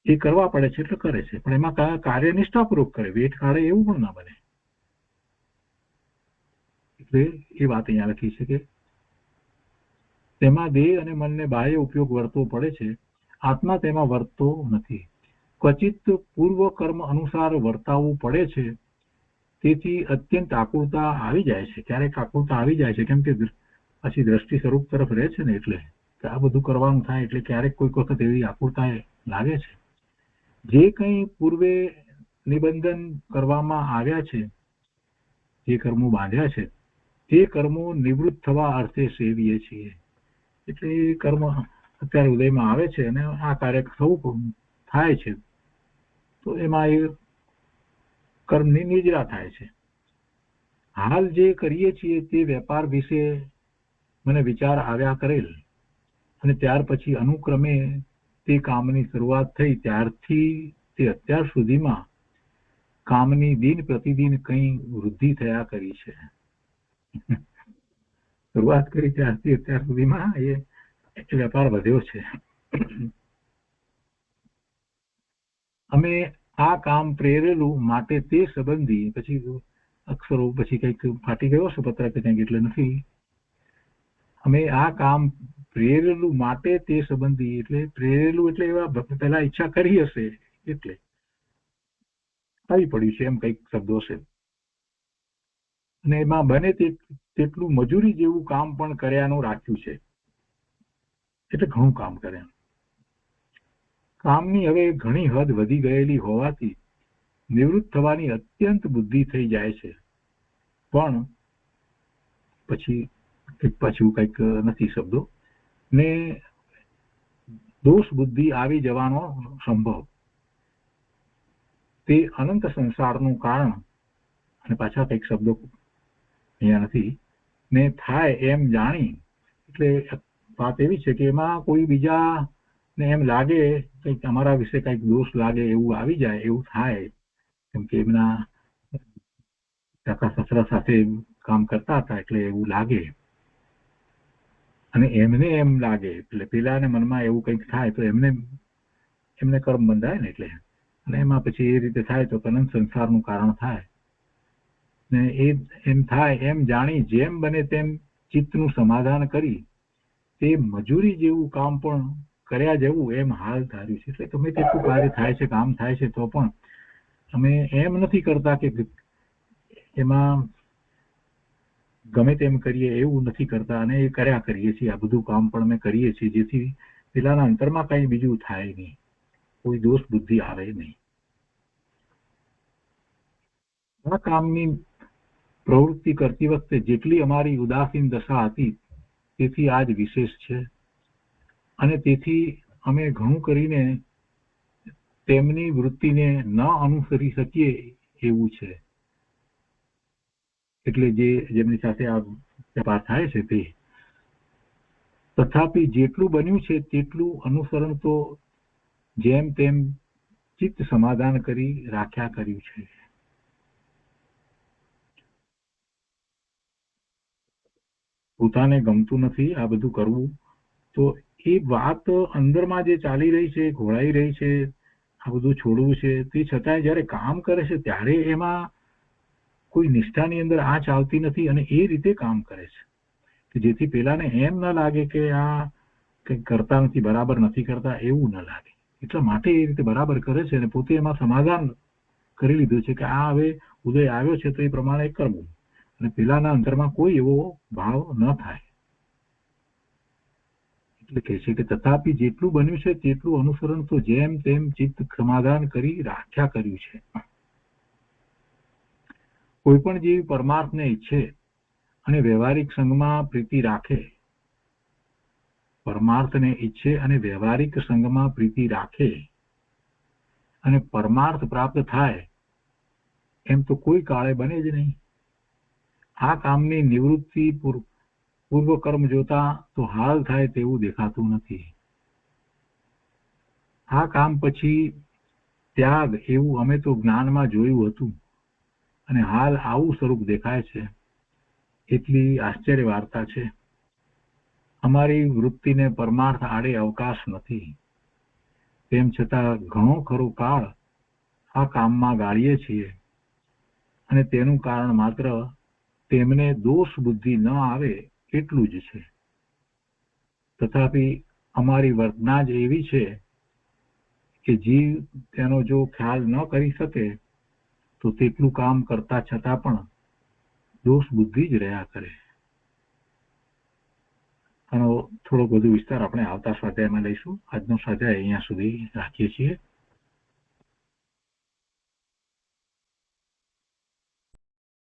એ કરવા પડે છે એટલે કરે છે, પણ એમાં કાર્ય નિષ્ઠાપૂર્વક કરે, વેઠ કાઢે એવું પણ ના બને. એટલે એ વાત અહીંયા લખી છે કે તેમાં દેહ અને મનને બાહ્ય ઉપયોગ વર્તવો પડે છે, આત્મા તેમાં વર્તતો નથી. ક્વચિત પૂર્વ કર્મ અનુસાર વર્તાવવું પડે છે, તેથી અત્યંત આકુળતા આવી જાય છે. ક્યારેક આકુળતા આવી જાય છે, કેમ કે પછી દ્રષ્ટિ સ્વરૂપ તરફ રહે છે ને, એટલે કે આ બધું કરવાનું થાય એટલે ક્યારેક કોઈક વખત એવી આકુળતા લાગે છે. જે કંઈ પૂર્વે નિબંધન કરવામાં આવ્યા છે, જે કર્મો બાંધ્યા છે, તે કર્મો નિવૃત્ત થવા અર્થે સેવીએ છીએ. એટલે એ કર્મ અત્યારે ઉદયમાં આવે છે અને આ કાર્ય થવું થાય છે, તો એમાં એ કર્મની નિજરા થાય છે. હાલ જે કરીએ છીએ તે વેપાર વિશે મને વિચાર આવ્યા કરેલ, અને ત્યાર પછી અનુક્રમે તે કામની શરૂઆત થઈ ત્યારથી તે અત્યાર સુધીમાં કામની દિન પ્રતિદિન કંઈ વૃદ્ધિ થયા કરી છે. શરૂઆત કરી ત્યારથી અત્યાર સુધીમાં એ વેપાર વધ્યો છે. અમે આ કામ પ્રેરેલું માટે તે સંબંધી, પછી અક્ષરો પછી કંઈક ફાટી ગયો છે પત્ર કે કંઈક, એટલે નથી. અમે આ કામ પ્રેરેલું માટે તે સંબંધી, એટલે પ્રેરેલું એટલે એવા પહેલા ઈચ્છા કરી હશે એટલે આવી પડ્યું છે, એમ કંઈક શબ્દો છે. અને એમાં બને તેટલું મજૂરી જેવું કામ પણ કર્યાનું રાખ્યું છે, એટલે ઘણું કામ કર્યા. કામની હવે ઘણી હદ વધી ગયેલી હોવાથી નિવૃત્ત થવાની અત્યંત બુદ્ધિ થઈ જાય છે, પણ પાછું કંઈક નથી શબ્દો ને દોષ બુદ્ધિ આવી જવાનો સંભવ, તે અનંત સંસારનું કારણ, અને પાછા કંઈક શબ્દો અહીંયા નથી, ને થાય એમ જાણી. એટલે વાત એવી છે કે એમાં કોઈ બીજા ને એમ લાગે કંઈક અમારા વિશે કંઈક દોષ લાગે એવું આવી જાય, એવું થાય, કેમ કે એમના કાકા સસરા સાથે કામ કરતા હતા એટલે એવું લાગે, અને એમને એમ લાગે એટલે પેલાને મનમાં એવું કંઈક થાય તો એમને કર્મ બંધાય ને, એટલે અને એમાં પછી એ રીતે થાય તો અનંત સંસારનું કારણ થાય. ને એ એમ થાય એમ જાણી જેમ બને તેમ ચિત્તનું સમાધાન કરી તે મજૂરી જેવું કામ પણ કર્યા જેવું એમ હાલ ધાર્યું છે. એટલે ગમે તેટલું કાર્ય થાય છે, કામ થાય છે, તો પણ અમે એમ નથી કરતા કે એમાં ગમે તેમ કરીએ એવું નથી કરતા, અને એ કર્યા કરીએ છીએ. આ બધું કામ પણ અમે કરીએ છીએ જેથી પેલાના અંતરમાં કઈ બીજું થાય નહીં, કોઈ દોષ બુદ્ધિ આવે નહીં. આ કામની પ્રવૃત્તિ કરતી વખતે જેટલી અમારી ઉદાસીન દશા હતી તેથી આજ વિશેષ છે, અને તેથી અમે ઘણું કરીને તેમની વૃત્તિને ન અનુસરી શકીએ એવું છે. એટલે જેમની સાથે આ વેપાર થાય છે તે, તથાપિ જેટલું બન્યું છે તેટલું અનુસરણ તો જેમ તેમ ચિત્ત સમાધાન કરી રાખ્યા કર્યું છે. પોતાને ગમતું નથી આ બધું કરવું, તો એ વાત અંદરમાં જે ચાલી રહી છે, ઘોળાઈ રહી છે, આ બધું છોડવું છે, તે છતાંય જયારે કામ કરે છે ત્યારે એમાં કોઈ નિષ્ઠાની અંદર આ ચાલતી નથી, અને એ રીતે કામ કરે છે કે જેથી પેલાને એમ ન લાગે કે આ કંઈક કરતા નથી, બરાબર નથી કરતા, એવું ન લાગે. એટલા માટે એ રીતે બરાબર કરે છે, અને પોતે એમાં સમાધાન કરી લીધું છે કે આ હવે ઉદય આવ્યો છે તો એ પ્રમાણે કરવું, અને પેલાના અંતરમાં કોઈ એવો ભાવ ન થાય. એટલે કહે છે કે તથાપિ જેટલું બન્યું છે તેટલું અનુસરણ તો જેમ તેમ ચિત્ત સમાધાન કરી રાખ્યા કર્યું છે. કોઈ પણ જીવ પરમાર્થને ઈચ્છે અને વ્યવહારિક સંગમાં પ્રીતિ રાખે, પરમાર્થને ઈચ્છે અને વ્યવહારિક સંગમાં પ્રીતિ રાખે અને પરમાર્થ પ્રાપ્ત થાય એમ તો કોઈ કાળે બને જ નહીં. આ કામની નિવૃત્તિ પૂર્વ કર્મ જોતા તો હાલ થાય તેવું દેખાતું નથી. આ કામ પછી ત્યાગ એવું અમે તો જ્ઞાનમાં જોયું હતું, અને હાલ આવું સ્વરૂપ દેખાય છે. એટલી આશ્ચર્ય વાર્તા છે. અમારી વૃત્તિને પરમાર્થ આડે અવકાશ નથી. તેમ છતાં ઘણો ખરો કાળ આ કામમાં ગાળીએ છીએ અને તેનું કારણ માત્ર તેમને દોષ બુદ્ધિ ન આવે એટલું જ છે. તથાપિ અમારી વર્તના જ એવી છે કે જીવ તેનો જો ખ્યાલ ન કરી શકે તો તેટલું કામ કરતા છતાં પણ દોષ બુદ્ધિ જ રહ્યા કરે. આનો થોડો વધુ વિસ્તાર આપણે આવતા સ્વાધ્યાયમાં લઈશું. આજનો સ્વાધ્યાય અહીંયા સુધી રાખીએ છીએ.